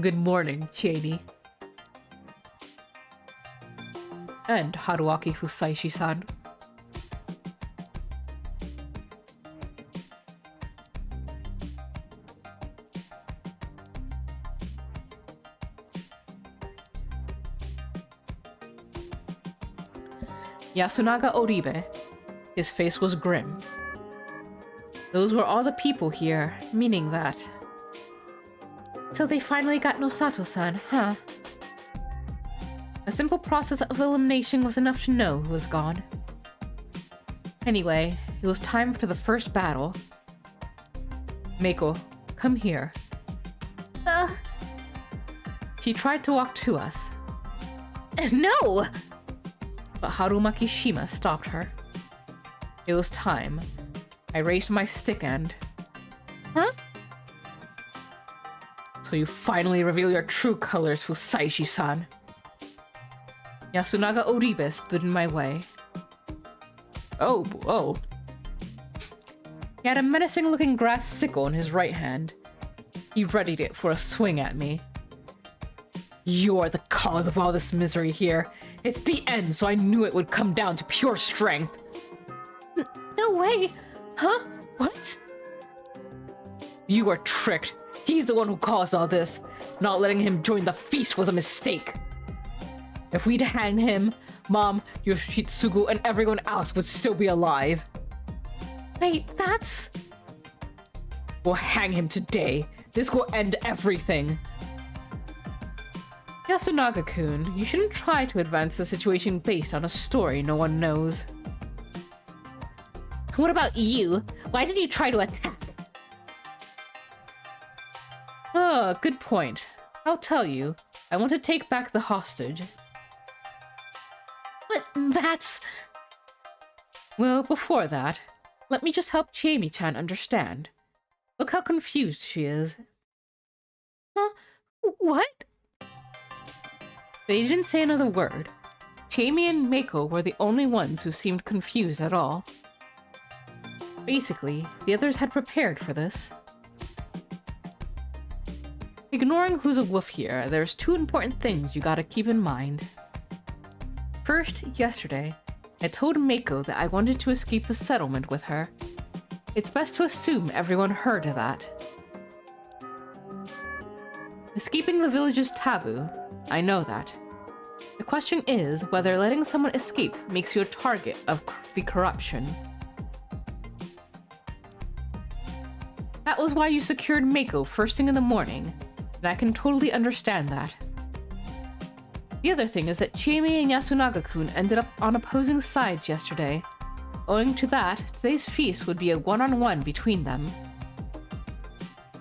Good morning, Chieni. And Haruaki Fusaishi-san. Yasunaga Oribe. His face was grim. Those were all the people here, meaning that... So they finally got Nosato-san, huh? A simple process of elimination was enough to know who was gone. Anyway, it was time for the first battle. Meiko, come here. She tried to walk to us. No! But Haru Makishima stopped her. It was time. I raised my stick and... Huh? So you finally reveal your true colors, Fusaishi-san. Yasunaga Oribe stood in my way. Oh. He had a menacing-looking grass sickle in his right hand. He readied it for a swing at me. You're the cause of all this misery here. It's the end, so I knew it would come down to pure strength. No way! Huh? What? You were tricked. He's the one who caused all this. Not letting him join the feast was a mistake. If we'd hanged him, Mom, Yoshitsugu, and everyone else would still be alive. Wait, that's... We'll hang him today. This will end everything. Yasunaga-kun, you shouldn't try to advance the situation based on a story no one knows. What about you? Why did you try to attack? Oh, good point. I'll tell you. I want to take back the hostage. But that's... Well, before that, let me just help Jamie-chan understand. Look how confused she is. Huh? What? They didn't say another word. Jamie and Mako were the only ones who seemed confused at all. Basically, the others had prepared for this. Ignoring who's a wolf here, there's two important things you gotta keep in mind. First, yesterday, I told Mako that I wanted to escape the settlement with her. It's best to assume everyone heard of that. Escaping the village is taboo. I know that. The question is whether letting someone escape makes you a target of the corruption. That was why you secured Mako first thing in the morning, and I can totally understand that. The other thing is that Chiemi and Yasunaga-kun ended up on opposing sides yesterday. Owing to that, today's feast would be a one-on-one between them.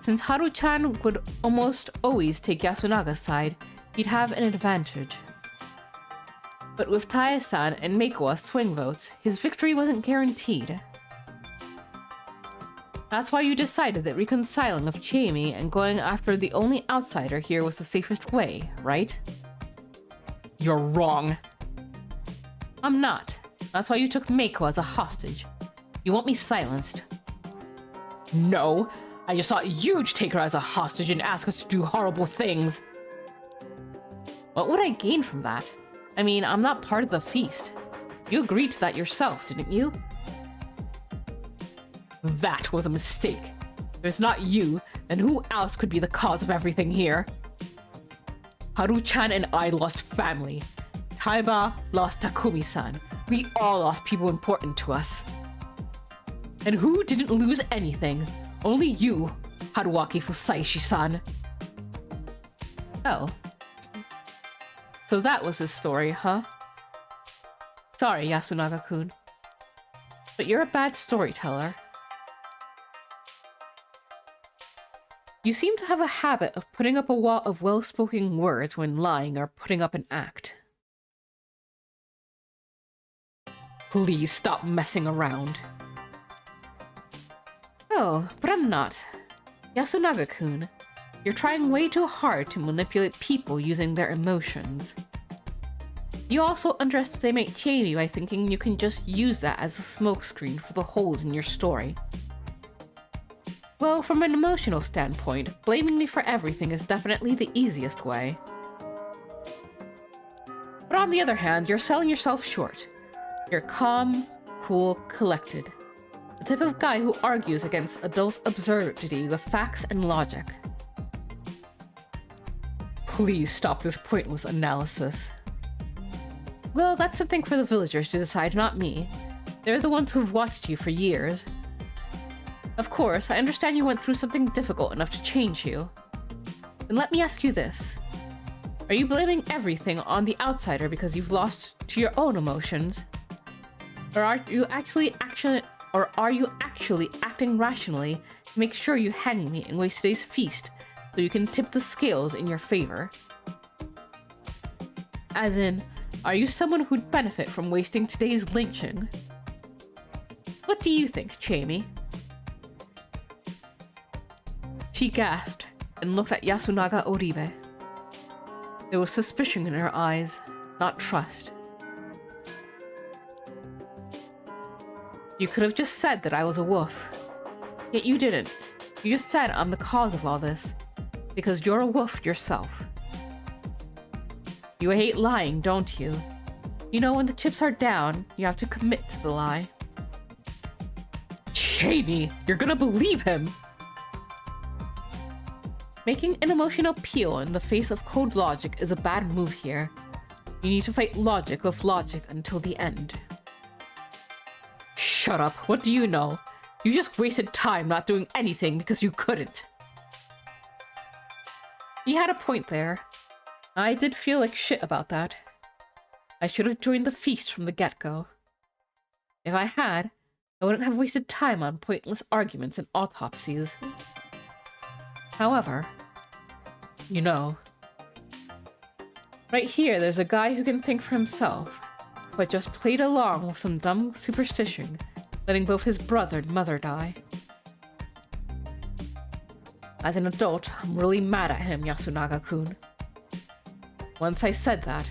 Since Haru-chan would almost always take Yasunaga's side, he'd have an advantage. But with Tae-san and Mako as swing votes, his victory wasn't guaranteed. That's why you decided that reconciling with Chiemi and going after the only outsider here was the safest way, right? You're wrong. I'm not. That's why you took Mako as a hostage. You want me silenced? No, I just thought you'd take her as a hostage and ask us to do horrible things. What would I gain from that? I mean, I'm not part of the feast. You agreed to that yourself, didn't you? That was a mistake. If it's not you, then who else could be the cause of everything here? Haru-chan and I lost family. Taiba lost Takumi-san. We all lost people important to us. And who didn't lose anything? Only you, Haruaki Fusaishi-san. Oh. So that was his story, huh? Sorry, Yasunaga-kun. But you're a bad storyteller. You seem to have a habit of putting up a wall of well-spoken words when lying or putting up an act. Please stop messing around. Oh, but I'm not. Yasunaga-kun, you're trying way too hard to manipulate people using their emotions. You also underestimate Chiemi by thinking you can just use that as a smokescreen for the holes in your story. Well, from an emotional standpoint, blaming me for everything is definitely the easiest way. But on the other hand, you're selling yourself short. You're calm, cool, collected. The type of guy who argues against adult absurdity with facts and logic. Please stop this pointless analysis. Well, that's something for the villagers to decide, not me. They're the ones who've watched you for years. Of course, I understand you went through something difficult enough to change you. Then let me ask you this. Are you blaming everything on the outsider because you've lost to your own emotions? Or are you actually acting rationally to make sure you hang me and waste today's feast so you can tip the scales in your favor? As in, are you someone who'd benefit from wasting today's lynching? What do you think, Chiemi? She gasped and looked at Yasunaga Oribe. There was suspicion in her eyes, not trust. You could have just said that I was a wolf. Yet you didn't. You just said I'm the cause of all this. Because you're a wolf yourself. You hate lying, don't you? You know when the chips are down, you have to commit to the lie. Cheney, you're gonna believe him! Making an emotional appeal in the face of cold logic is a bad move here. You need to fight logic with logic until the end. Shut up, what do you know? You just wasted time not doing anything because you couldn't. He had a point there. I did feel like shit about that. I should have joined the feast from the get-go. If I had, I wouldn't have wasted time on pointless arguments and autopsies. However, you know, right here there's a guy who can think for himself, but just played along with some dumb superstition, letting both his brother and mother die. As an adult, I'm really mad at him, Yasunaga-kun. Once I said that,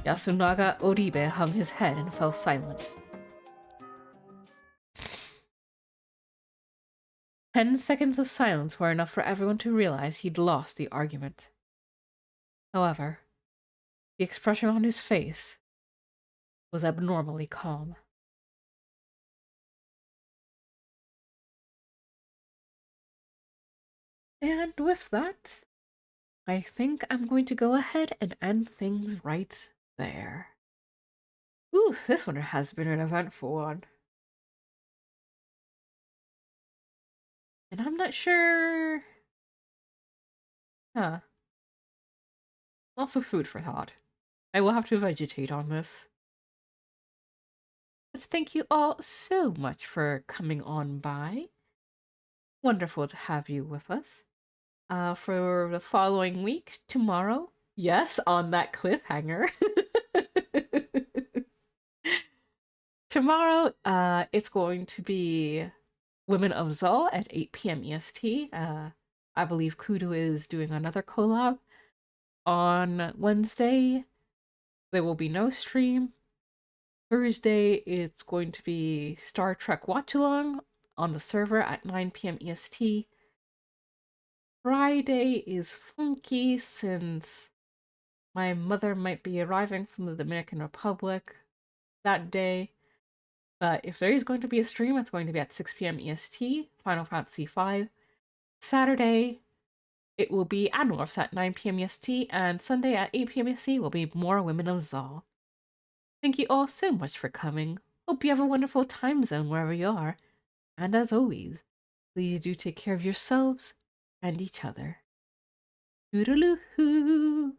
Yasunaga Oribe hung his head and fell silent. 10 seconds of silence were enough for everyone to realize he'd lost the argument. However, the expression on his face was abnormally calm. And with that, I think I'm going to go ahead and end things right there. Ooh, this one has been an eventful one. And I'm not sure... Huh. Also food for thought. I will have to vegetate on this. But thank you all so much for coming on by. Wonderful to have you with us. For the following week, tomorrow. Yes, on that cliffhanger. Tomorrow, it's going to be Women of Zal at 8 p.m. EST. I believe Kudo is doing another collab. On Wednesday, there will be no stream. Thursday, it's going to be Star Trek Watch Along on the server at 9 p.m. EST. Friday is funky since my mother might be arriving from the Dominican Republic that day. But if there is going to be a stream, it's going to be at 6 p.m. EST, Final Fantasy V. Saturday, it will be Adnorfs at 9 p.m. EST, and Sunday at 8 p.m. EST will be more Women of Zal. Thank you all so much for coming. Hope you have a wonderful time zone wherever you are. And as always, please do take care of yourselves and each other. Toodaloo-hoo!